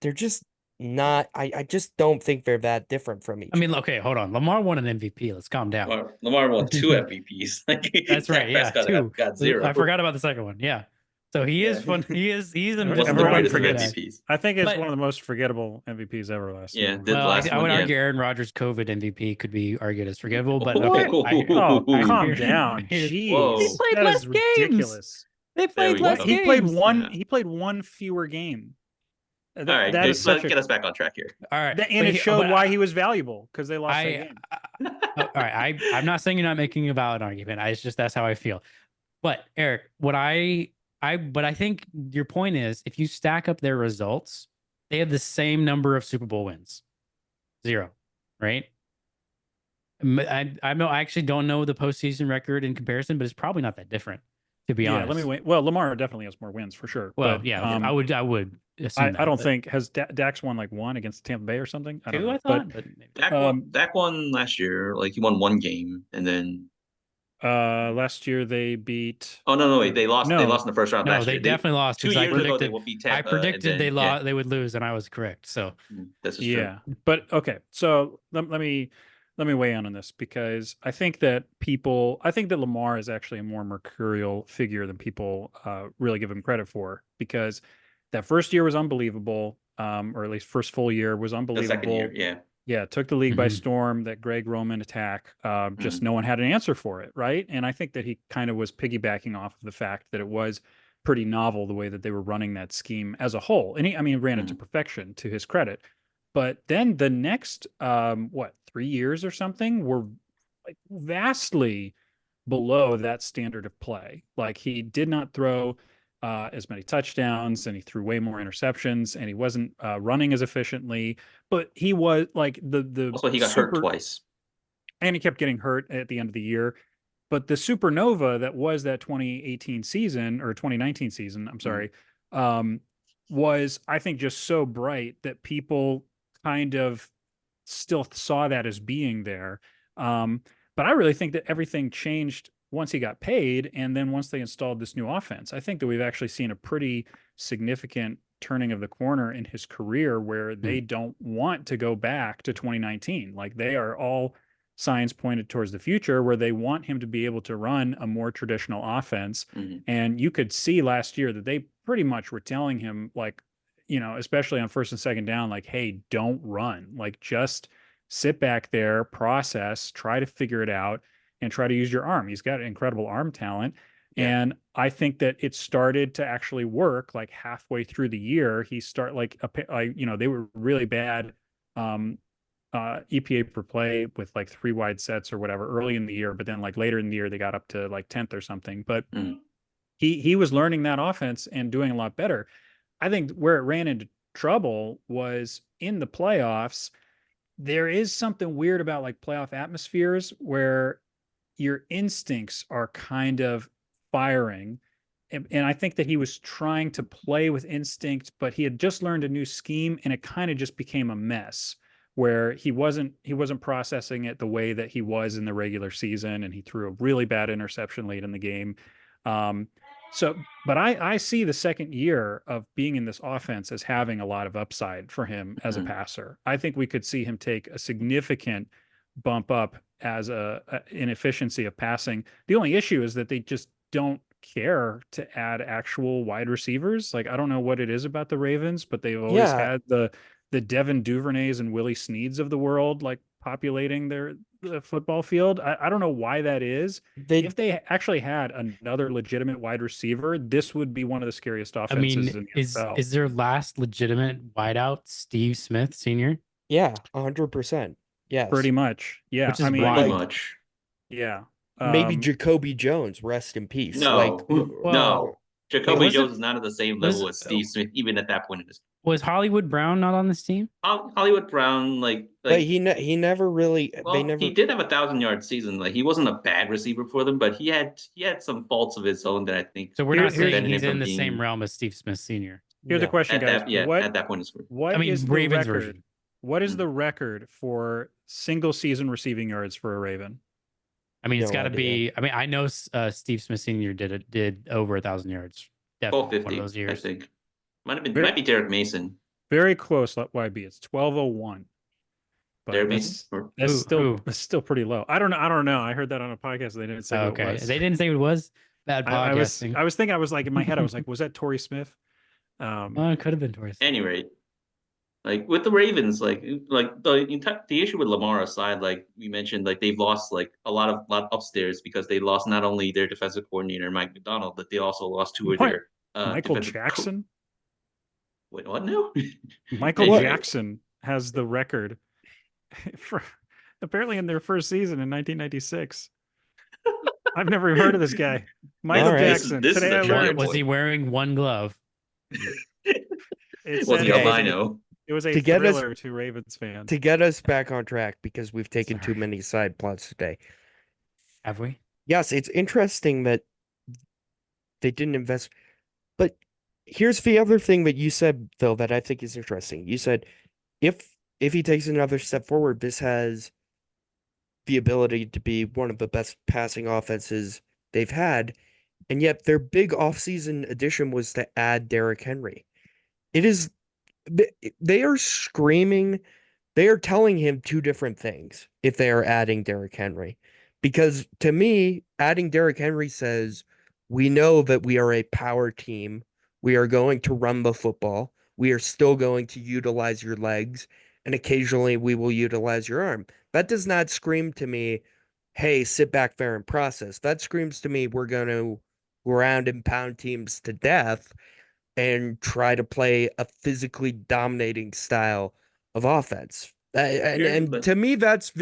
they're just not I just don't think they're that different from each
I mean,
other.
okay, hold on. Lamar won an MVP. Let's calm down.
Lamar won 2 MVPs. Like
That's right.
Dak
Yeah,
Prescott
two.
got 0.
I forgot about the second one. Yeah. So he is
Yeah.
fun. He's
It
an
wasn't the
Everyone
greatest of
forgets.
MVPs.
I think it's
But-
one of the most forgettable MVPs ever last
Yeah,
year.
the
Well,
last
I
one,
would
yeah.
argue Aaron Rodgers' COVID MVP could be argued as forgivable, but
Oh,
okay.
Oh,
I
calm
hear-
down.
I hear-
Whoa.
Jeez.
They played
That
less
is
games.
ridiculous.
They
There
played
we
less
go.
He played
games.
one.
Yeah.
He played one fewer game.
All right,
That is such
let's
a.
get us back on track here.
All right,
And it showed why he was valuable because they lost that
I,
game.
all right. I'm not saying you're not making a valid argument. It's just that's how I feel. But Eric, but I think your point is if you stack up their results, they have the same number of Super Bowl wins, 0, right? I actually don't know the postseason record in comparison, but it's probably not that different, to be honest.
Let me wait. Well, Lamar definitely has more wins for sure.
Well,
but,
yeah, I would assume
I don't
that,
think has Dax won like one against Tampa Bay or something. I don't
2,
know.
I thought, but maybe.
Dak won last year. Like he won one game, and then
Last year they beat.
oh no, wait, they lost. They
No.
lost in the first round
No,
last
they
year.
definitely lost.
2
because
years ago they beat Tampa.
I predicted
and then,
they would lose, and I was correct. So
this is
Yeah,
true.
but okay. So let me weigh in on this because I think that Lamar is actually a more mercurial figure than people really give him credit for because that first year was unbelievable, or at least first full year was
The
unbelievable.
second year, yeah.
Yeah, took the league by
Mhm.
storm. That Greg Roman attack, just no one had an answer for it, right? And I think that he kind of was piggybacking off of the fact that it was pretty novel the way that they were running that scheme as a whole. And he ran it to perfection, to his credit. But then the next, 3 years or something were like vastly below that standard of play. Like he did not throw as many touchdowns, and he threw way more interceptions, and he wasn't running as efficiently. But he was like the
Also, he got hurt twice.
and he kept getting hurt at the end of the year. But the supernova that was that 2018 season or 2019 season, I'm sorry, was I think just so bright that people kind of still saw that as being there. But I really think that everything changed once he got paid, and then once they installed this new offense. I think that we've actually seen a pretty significant turning of the corner in his career where they don't want to go back to 2019. Like they are all signs pointed towards the future where they want him to be able to run a more traditional offense. And you could see last year that they pretty much were telling him, like, especially on first and second down, like, hey, don't run, like just sit back there, process, try to figure it out, and try to use your arm. He's got incredible arm talent. Yeah. And I think that it started to actually work like halfway through the year. They were really bad EPA per play with like 3 wide sets or whatever early in the year. But then like later in the year, they got up to like 10th or something. But he was learning that offense and doing a lot better. I think where it ran into trouble was in the playoffs. There is something weird about like playoff atmospheres where your instincts are kind of firing. And I think that he was trying to play with instinct, but he had just learned a new scheme and it kind of just became a mess where he wasn't processing it the way that he was in the regular season. And he threw a really bad interception late in the game. But I see the second year of being in this offense as having a lot of upside for him as a passer. I think we could see him take a significant bump up as in efficiency of passing. The only issue is that they just don't care to add actual wide receivers. Like, I don't know what it is about the Ravens, but they've always had the Devin Duvernays and Willie Sneads of the world, like populating the football field. I don't know why that is. If they actually had another legitimate wide receiver, this would be one of the scariest offenses in the NFL.
Is their last legitimate wideout Steve Smith Sr.?
Yeah, 100%. Yes.
Pretty much. Yeah.
Which is
pretty much.
Yeah.
Maybe Jacoby Jones, rest in peace.
No, no. Jacoby Jones is not at the same level as Steve Smith, even at that point in his.
Was Hollywood Brown not on this team?
Hollywood Brown,
but he never really.
Well, he did have 1,000-yard season. Like he wasn't a bad receiver for them, but he had some faults of his own that I think.
So we're not saying he's in the same realm as Steve Smith Sr.
Here's the question, guys.
At that point in his career.
What is the Ravens record? What is the record for single season receiving yards for a Raven?
I mean, it's got to be. I mean, I know Steve Smith Sr. did over 1,000 yards. Definitely
1,250,
one of those years.
I think. Might be Derek Mason.
Very close. Let YB. It's 1,201. But
Derek Mason.
That's still pretty low. I don't know. I heard that on a podcast. They didn't say what it was.
They didn't say what it was. Bad
I was
podcasting.
I was thinking, I was like, in my head, I was like, was that Torrey Smith?
Oh, it could have been Torres.
Any rate, like with the Ravens, like the issue with Lamar aside, like we mentioned, like they've lost like a lot upstairs because they lost not only their defensive coordinator Mike McDonald, but they also lost two of
What?
their
Michael Jackson?
Wait, what now?
Michael
Anyway,
Jackson has the record for apparently in their first season in 1996. I've never heard of this guy. Michael
All right.
Jackson.
This is
Today
a
I
trivia
learned
Was he wearing one glove?
it
was
said
he
Okay.
albino?
it was a
To get us-
thriller to Ravens fans.
To get us back on track, because we've taken too
Sorry.
many side plots today.
Have we?
Yes, it's interesting that they didn't invest. But here's the other thing that you said, Phil, that I think is interesting. You said if he takes another step forward, this has the ability to be one of the best passing offenses they've had. And yet their big offseason addition was to add Derrick Henry. It is they are screaming, they are telling him two different things if they are adding Derrick Henry. Because to me, adding Derrick Henry says, we know that we are a power team. We are going to run the football. We are still going to utilize your legs, and occasionally we will utilize your arm. That does not scream to me, hey, sit back there and process. That screams to me, we're going to ground and pound teams to death and try to play a physically dominating style of offense. And
But,
to me, that's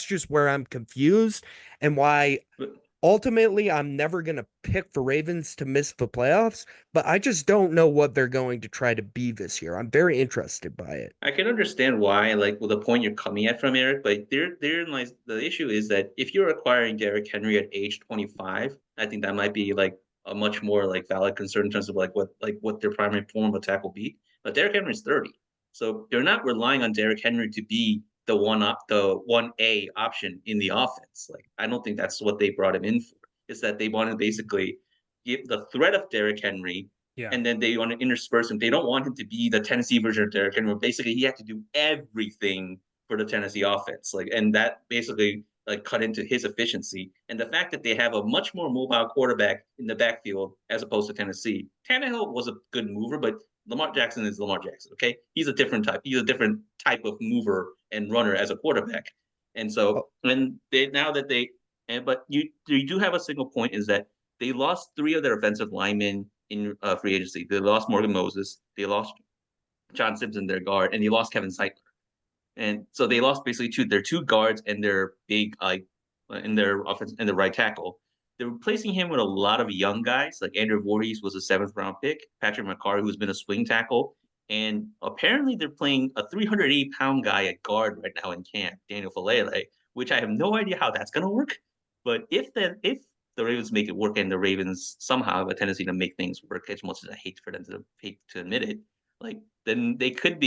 just where I'm confused and why
but
ultimately I'm never going to pick the Ravens to miss the playoffs, but I just don't know what they're going to try to be this year. I'm very interested by it.
I can understand why, like, with the point you're coming at from Eric, but there, like, the issue is that if you're acquiring Derrick Henry at age 25, I think that might be like a much more like valid concern in terms of what their primary form of attack will be. But Derrick Henry's 30, so they're not relying on Derrick Henry to be the 1A option in the offense. Like, I don't think that's what they brought him in for. Is that they want to basically give the threat of Derrick Henry,
Yeah.
and then they want to intersperse him. They don't want him to be the Tennessee version of Derrick Henry. Basically, he had to do everything for the Tennessee offense, like, and that basically like cut into his efficiency. And the fact that they have a much more mobile quarterback in the backfield as opposed to Tennessee. Tannehill was a good mover, but Lamar Jackson is Lamar Jackson. Okay, he's a different type. He's a different type of mover and runner as a quarterback. And so, when they now that they and but you do have a single point is that they lost three of their offensive linemen in free agency. They lost Morgan Moses, they lost John Simpson, their guard, and they lost Kevin Zeitler. And so they lost basically their two guards and their big in their offense and the right tackle. They're replacing him with a lot of young guys, like Andrew Voorhees was a 7th-round pick, Patrick McCarr, who's been a swing tackle, and apparently they're playing a 380-pound guy at guard right now in camp, Daniel Falele, which I have no idea how that's going to work. But if the Ravens make it work, and the Ravens somehow have a tendency to make things work, as much as I hate to admit it, like, then they could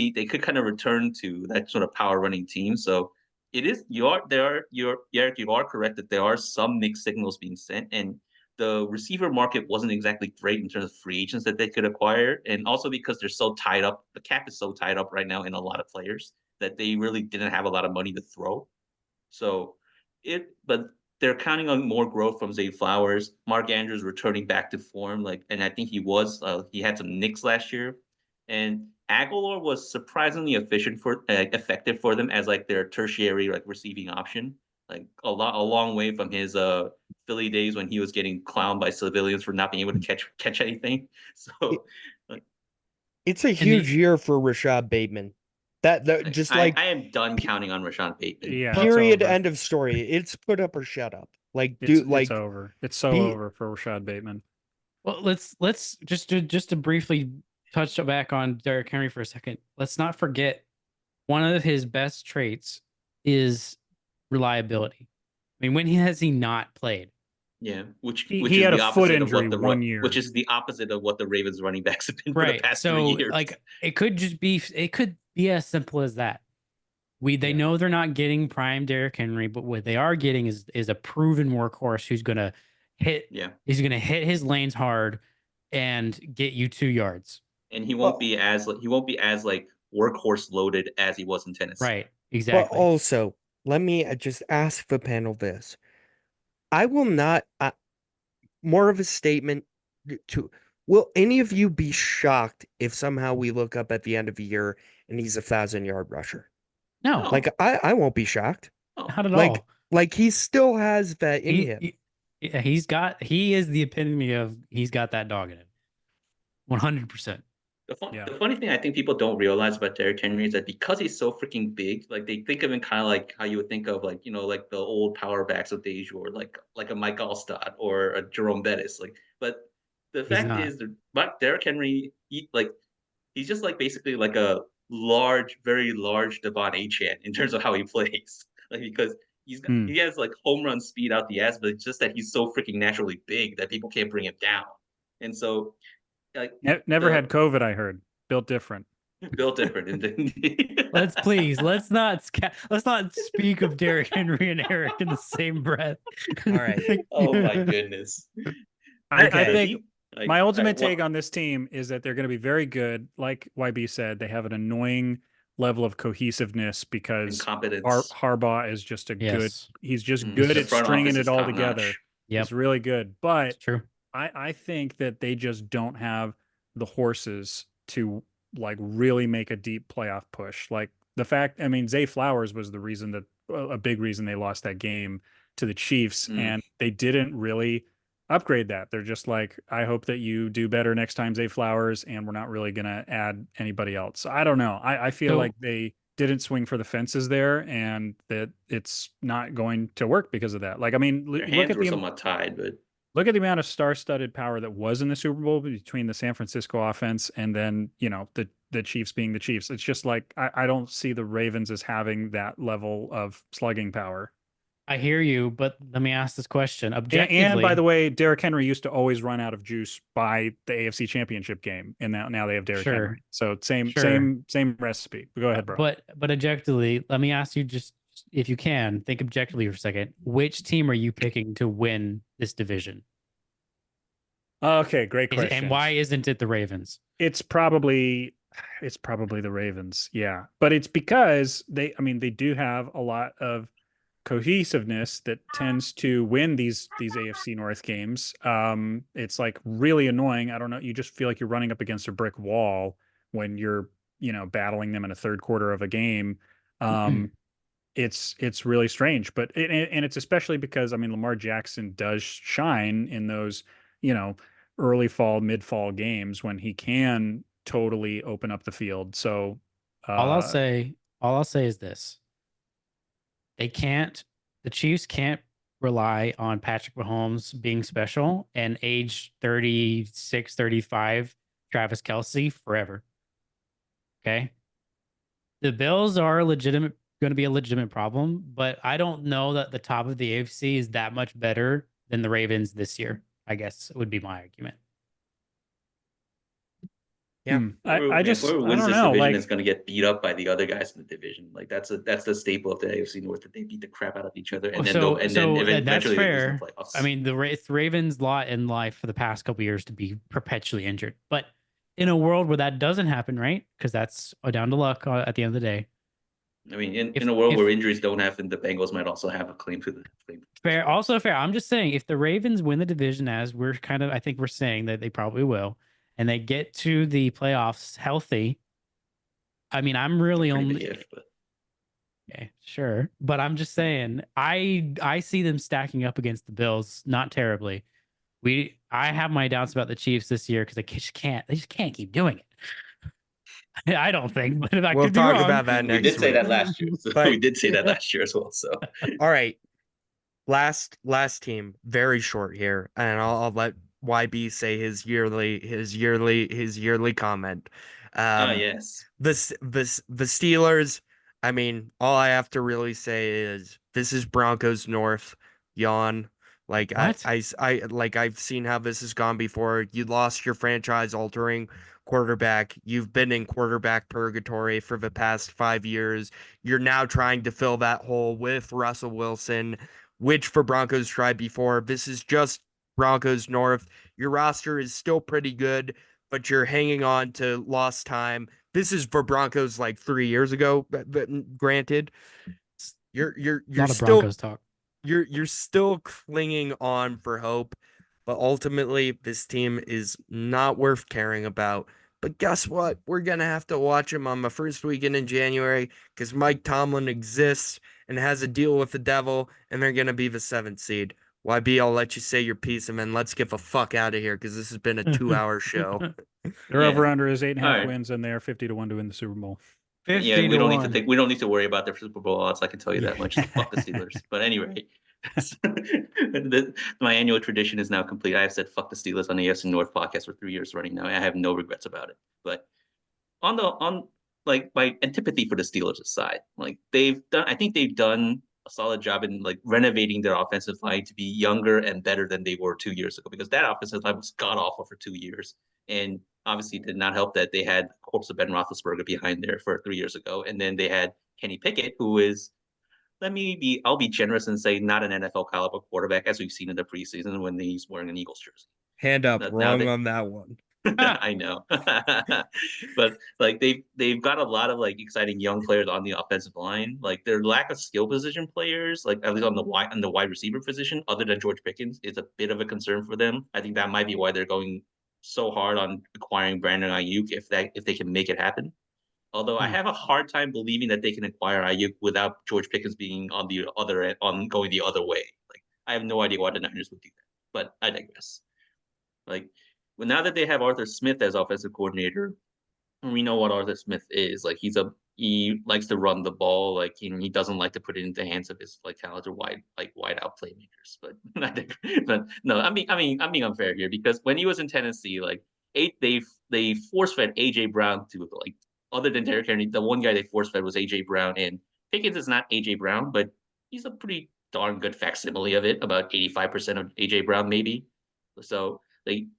kind of return to that sort of power running team. So it is Eric, you are correct that there are some mixed signals being sent, and the receiver market wasn't exactly great in terms of free agents that they could acquire, and also because they're so tied up, the cap is so tied up right now in a lot of players that they really didn't have a lot of money to throw. So but they're counting on more growth from Zay Flowers. Mark Andrews returning back to form, and I think he had some nicks last year, and Aguilar was surprisingly effective for them as like their tertiary like receiving option, like a long way from his Philly days when he was getting clowned by civilians for not being able to catch anything. So
It's a huge year for Rashad Bateman. That just like
I am done counting on Rashad Bateman.
Yeah.
period, end of story. It's put up or shut up. Like, dude, like
it's over. It's so
he-
over for Rashad Bateman.
Well, let's just to briefly touch back on Derrick Henry for a second. Let's not forget one of his best traits is reliability. I mean, when has he not played?
Yeah, which
He
is
had
the
a foot
opposite of
injury
what
one year.
which is the opposite of what the Ravens running backs have been for the
Right.
past
So
3 years.
like it could be as simple as that. They
Yeah.
know they're not getting prime Derrick Henry, but what they are getting is a proven workhorse who's gonna hit
Yeah,
he's gonna hit his lanes hard and get you 2 yards.
and he
Well-
won't be as like workhorse loaded as he was in Tennessee.
Right.
but
Exactly.
also, let me just ask the panel this. I will not more of a statement to, will any of you be shocked if somehow we look up at the end of the year and he's 1,000-yard rusher?
No,
No,
Like I won't be shocked.
no.
not at
Like
all.
he still has that in
He,
him.
yeah, he is the epitome of he's got that dog in him. 100%.
Yeah.
The funny thing I think people don't realize about Derrick Henry is that because he's so freaking big, like they think of him kind of like how you would think of like, like the old power backs of Deja or like a Mike Allstott or a Jerome Bettis. Like, but the
He's
fact
not.
is but Derrick Henry, he's just like basically like a large, very large Devon Achane in terms of how he plays. Like because he has like home run speed out the ass, but it's just that he's so freaking naturally big that people can't bring him down. And so like
Never
the
had COVID, I heard. Built different.
built different.
Let's not speak of Derrick Henry and Eric in the same breath.
All right.
Oh my goodness.
I
Okay.
think
Like,
my ultimate
well,
take on this team is that they're going to be very good. Like YB said, they have an annoying level of cohesiveness because
incompetence.
Harbaugh is just a good.
Yes.
He's just
Mm,
good
the
at
front
stringing
office
it
is
all
top
together.
notch.
Yep.
He's really good,
It's
but
true.
I think that they just don't have the horses to like really make a deep playoff push. Like the fact, I mean, Zay Flowers was the reason that a big reason they lost that game to the Chiefs,
Mm.
and they didn't really upgrade that. They're just like, I hope that you do better next time, Zay Flowers, and we're not really going to add anybody else. So I don't know. I feel
So-
like they didn't swing for the fences there, and that it's not going to work because of that. Like, I mean,
Their hands were somewhat tied, but
look at the amount of star-studded power that was in the Super Bowl between the San Francisco offense and then, the Chiefs being the Chiefs. It's just like I don't see the Ravens as having that level of slugging power.
I hear you, but let me ask this question
And
objectively.
by the way, Derrick Henry used to always run out of juice by the AFC Championship game, and now they have Derrick
Sure.
Henry. So same
Sure.
same recipe. Go ahead, bro.
But objectively, let me ask you just if you can think objectively for a second, which team are you picking to win this division?
Okay, great question.
And why isn't it the Ravens?
It's probably the Ravens. Yeah. But it's because they do have a lot of cohesiveness that tends to win these AFC North games. It's like really annoying. I don't know. You just feel like you're running up against a brick wall when you're, battling them in a third quarter of a game. It's really strange, but and it's especially because Lamar Jackson does shine in those, early fall, mid fall games when he can totally open up the field. So
all I'll say is this. The Chiefs can't rely on Patrick Mahomes being special and age 36, 35, Travis Kelce forever. Okay. The Bills are going to be a legitimate problem, but I don't know that the top of the AFC is that much better than the Ravens this year, I guess would be my argument.
Yeah.
I just
whoever
I
wins
don't
this
know.
division
Like
is going to get beat up by the other guys in the division. Like that's the staple of the AFC North, that they beat the crap out of each other, and then
that's
eventually they lose in
fair.
the playoffs.
I mean, the Ravens' lot in life for the past couple years to be perpetually injured, but in a world where that doesn't happen, right? Because that's down to luck at the end of the day.
I mean, in a world where injuries don't happen, the Bengals might also have a claim to the claim.
Fair, also fair. I'm just saying, if the Ravens win the division, as I think we're saying that they probably will, and they get to the playoffs healthy, I mean, I'm really only
If, but
okay, sure, but I'm just saying, I see them stacking up against the Bills, not terribly. I have my doubts about the Chiefs this year because they just can't keep doing it. I don't think, but if I
We'll
could be
talk
wrong.
about that
we
next
did say
week.
that last year. So
But-
we did say that last year as well. So
All right. Last team, very short here, and I'll let YB say his yearly comment.
yes,
The Steelers, I mean, all I have to really say is this is Broncos North. Yawn. Like
What?
I've seen how this has gone before. You lost your franchise altering quarterback. You've been in quarterback purgatory for the past 5 years. You're now trying to fill that hole with Russell Wilson, which for Broncos tried before. This is just Broncos North. Your roster is still pretty good, but you're hanging on to lost time. This is for Broncos like 3 years ago, but granted, you're
A lot of
still
Broncos talk.
you're still clinging on for hope. but ultimately this team is not worth caring about. But guess what? We're gonna have to watch him on the first weekend in January because Mike Tomlin exists and has a deal with the devil, and they're gonna be the 7th seed. YB, I'll let you say your piece, and then let's get the fuck out of here because this has been a 2-hour show.
Their
Yeah.
over under is 8.5
All right.
wins, and they're 50-1 to win the Super Bowl.
50
Yeah, we
to
don't
1.
need to think. We don't need to worry about their Super Bowl odds. I can tell you that much. So fuck the Steelers. But anyway, my annual tradition is now complete. I have said fuck the Steelers on the AFC North podcast for 3 years running now. I have no regrets about it. But on like my antipathy for the Steelers aside, like I think they've done a solid job in like renovating their offensive line to be younger and better than they were 2 years ago, because that offensive line was god awful for 2 years, and obviously did not help that they had the corpse of Ben Roethlisberger behind there for 3 years ago, and then they had Kenny Pickett, who is, I'll be generous and say, not an NFL caliber quarterback, as we've seen in the preseason when he's wearing an Eagles jersey.
Hand up,
Now
wrong on that one.
I know, but like they've got a lot of like exciting young players on the offensive line. Like their lack of skill position players, like at least on the wide receiver position, other than George Pickens, is a bit of a concern for them. I think that might be why they're going so hard on acquiring Brandon Ayuk, if they can make it happen. Although I have a hard time believing that they can acquire Ayuk without George Pickens being on the other end, on going the other way. Like I have no idea why the Niners would do that, but I digress. Like, well, now that they have Arthur Smith as offensive coordinator, we know what Arthur Smith is. Like he likes to run the ball. Like he doesn't like to put it into the hands of his like talented wide out playmakers. But but no, I'm being unfair here, because when he was in Tennessee, like they force fed AJ Brown to, like, other than Derrick Henry, the one guy they force fed was AJ Brown, and Pickens is not AJ Brown, but he's a pretty darn good facsimile of it, about 85% of AJ Brown maybe. So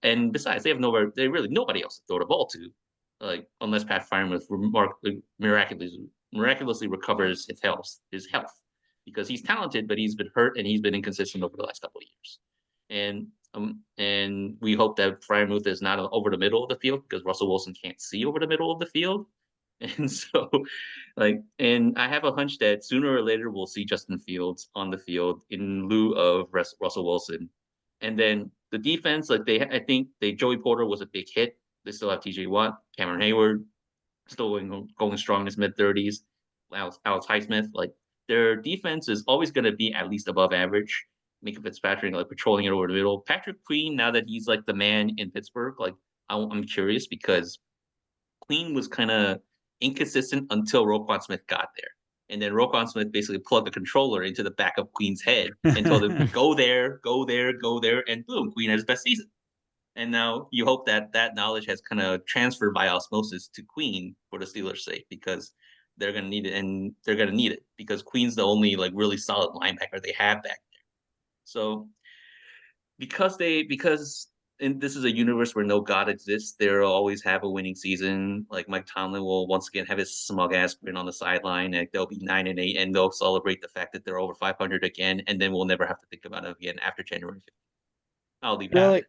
and besides, they have really nobody else to throw the ball to, like unless Pat Freiermuth miraculously recovers his health, because he's talented, but he's been hurt and he's been inconsistent over the last couple of years. And we hope that Freiermuth is not over the middle of the field, because Russell Wilson can't see over the middle of the field. And so, and I have a hunch that sooner or later we'll see Justin Fields on the field in lieu of Russell Wilson. And then the defense, I think Joey Porter was a big hit. They still have TJ Watt, Cameron Hayward, still going strong in his mid-30s. Alex Highsmith, like their defense is always going to be at least above average. Mika Fitzpatrick, like patrolling it over the middle. Patrick Queen, now that he's like the man in Pittsburgh, like I'm curious, because Queen was kind of inconsistent until Roquan Smith got there. And then Roquan Smith basically plugged the controller into the back of Queen's head and told him, go there, go there, go there. And boom, Queen had his best season. And now you hope that that knowledge has kind of transferred by osmosis to Queen for the Steelers' sake, because they're going to need it. And they're going to need it because Queen's the only like really solid linebacker they have back there. So because and this is a universe where no God exists, they'll always have a winning season. Like Mike Tomlin will once again have his smug ass grin on the sideline, and they'll be 9-8, and they'll celebrate the fact that they're over 500 again, and then we'll never have to think about it again after January 5th. I'll leave
Well,
that.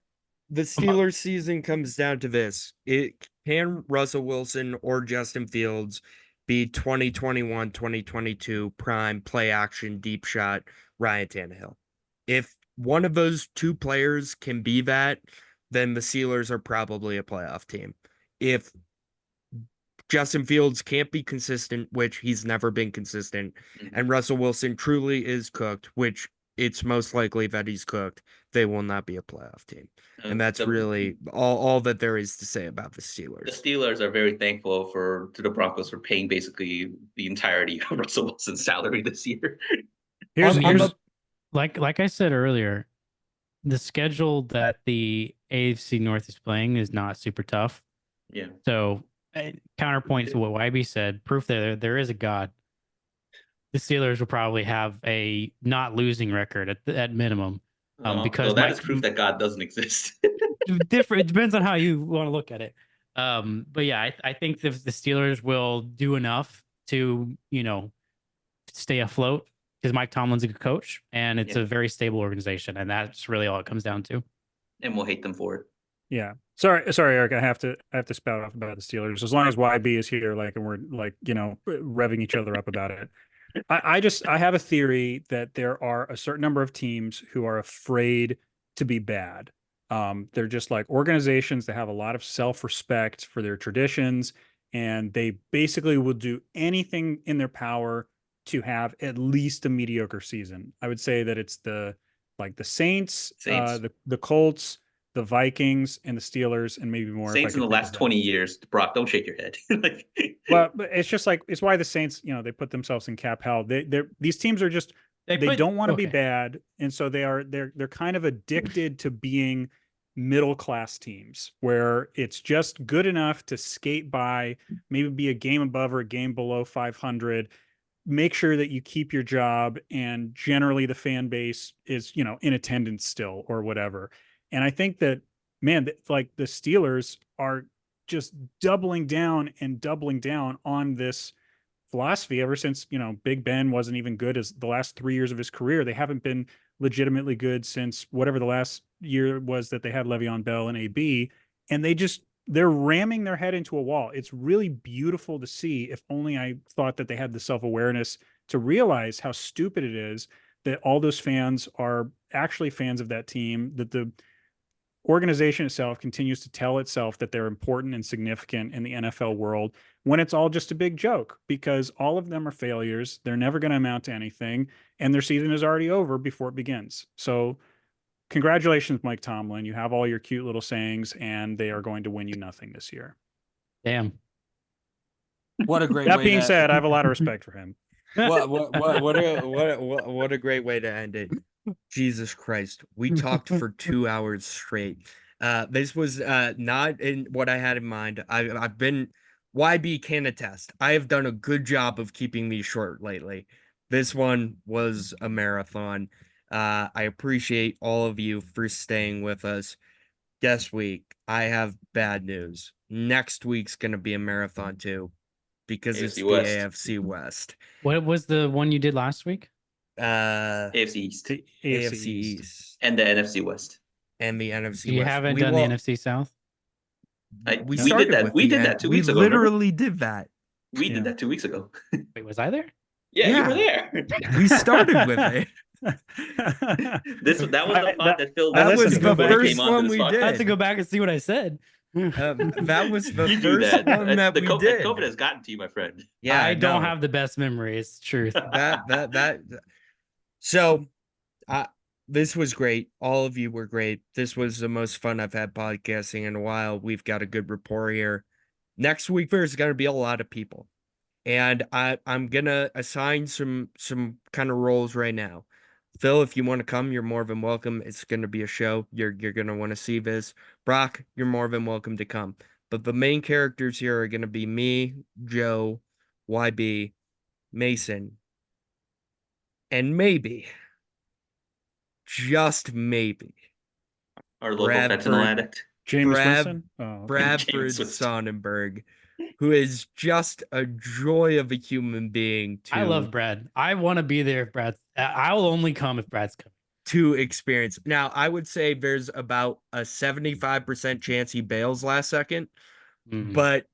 the Steelers season comes down to this. Can Russell Wilson or Justin Fields be 2021, 2022 prime play action deep shot Ryan Tannehill? If one of those two players can be that, then the Steelers are probably a playoff team. If Justin Fields can't be consistent, which he's never been consistent, and Russell Wilson truly is cooked, which it's most likely that he's cooked, they will not be a playoff team. And that's really all that there is to say about the Steelers.
The Steelers are very thankful to the Broncos for paying basically the entirety of Russell Wilson's salary this year.
Like I said earlier, the schedule that the AFC North is playing is not super tough.
Yeah.
So counterpoint to what YB said, proof that there is a God. The Steelers will probably have a not losing record at minimum. Because
that is proof that God doesn't exist.
Different. It depends on how you want to look at it. But yeah, I think the Steelers will do enough to, stay afloat, because Mike Tomlin's a good coach and it's a very stable organization. And that's really all it comes down to.
And we'll hate them for it.
Yeah. Sorry, Eric. I have to spout off about the Steelers. As long as YB is here, and we're revving each other up about it. I have a theory that there are a certain number of teams who are afraid to be bad. They're just like organizations that have a lot of self-respect for their traditions, and they basically will do anything in their power to have at least a mediocre season. I would say that it's the Saints,
Saints.
the Colts, the Vikings, and the Steelers, and maybe more if I
Saints in
could
the
think
last
of them.
20 years. Brock, don't shake your head. Like,
Well, but it's just like it's why the Saints, they put themselves in cap hell. These teams are just they don't want to be bad, and so they're kind of addicted to being middle class teams where it's just good enough to skate by, maybe be a game above or a game below 500, make sure that you keep your job, and generally the fan base is, in attendance still or whatever. And I think that, man, like the Steelers are just doubling down and doubling down on this philosophy ever since, Big Ben wasn't even good as the last 3 years of his career. They haven't been legitimately good since whatever the last year was that they had Le'Veon Bell and AB. And they're ramming their head into a wall. It's really beautiful to see. If only I thought that they had the self-awareness to realize how stupid it is that all those fans are actually fans of that team, that the organization itself continues to tell itself that they're important and significant in the NFL world, when it's all just a big joke, because all of them are failures. They're never going to amount to anything, and their season is already over before it begins. So congratulations, Mike Tomlin. You have all your cute little sayings, and they are going to win you nothing this year.
Damn.
What a great
That
way
being
to
said, I have a lot of respect for him.
what a great way to end it. Jesus Christ. We talked for 2 hours straight. This was not in what I had in mind. I've been YB can attest. I have done a good job of keeping these short lately. This one was a marathon. I appreciate all of you for staying with us. Guess week, I have bad news. Next week's gonna be a marathon too, because it's
AFC
the
West.
AFC West.
What was the one you did last week?
AFC East
The
AFC East
and the NFC West.
and the NFC
You
West.
haven't done the NFC South?
We
did
started
that.
with
We
the
did
N-
that 2
we
weeks ago. Remember?
literally did that.
We
Yeah.
did that 2 weeks ago.
Wait, was I there?
Yeah, you
Yeah.
were there.
We started with it.
That was the pod that Phil
That was
listened to
the
before he
first
came onto
one
this
we
podcast.
I have to
did.
go back and see what I said.
That was the
You do
first
that.
one that we did.
COVID has gotten to you, my friend.
Yeah,
I don't
no.
have the best memory. It's truth.
that. So, this was great. All of you were great. This was the most fun I've had podcasting in a while. We've got a good rapport here. Next week there's going to be a lot of people, and I'm gonna assign some kind of roles right now. Phil, if you want to come, you're more than welcome. It's going to be a show. You're going to want to see this. Brock, you're more than welcome to come. But the main characters here are going to be me, Joe, YB, Mason, and maybe, just maybe,
Our local fentanyl addict.
James
Brad-
Winston? Oh, okay.
Bradford
James Winston.
Sonnenberg, who is just a joy of a human being
I love Brad. I want to be there if Brad's. I will only come if Brad's coming.
to experience. Now, I would say there's about a 75% chance he bails last second, but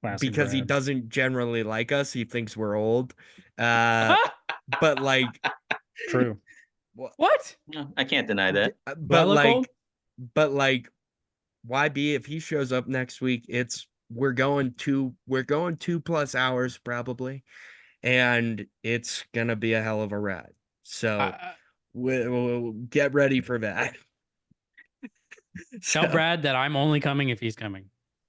Classic
because he
Brad.
doesn't generally like us, he thinks we're old. But like,
True.
What?
No, I can't deny that.
Do I
but
look old?
like, YB, if he shows up next week, we're going 2+ hours probably, and it's gonna be a hell of a ride. So we'll get ready for that.
Tell Brad that I'm only coming if he's coming.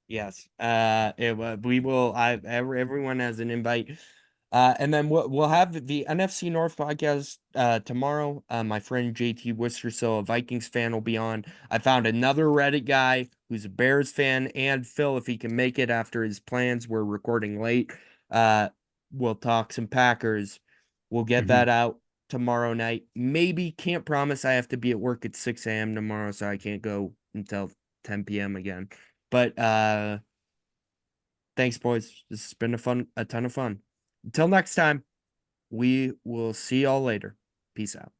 Yes. We will. Everyone has an invite. And then we'll have the NFC North podcast tomorrow. My friend JT Wistersill, a Vikings fan, will be on. I found another Reddit guy who's a Bears fan, and Phil, if he can make it after his plans. We're recording late. We'll talk some Packers. We'll get that out tomorrow night. Maybe, can't promise. I have to be at work at 6 a.m. tomorrow, so I can't go until 10 p.m. again. But thanks, boys. This has been a ton of fun. Until next time, we will see y'all later. Peace out.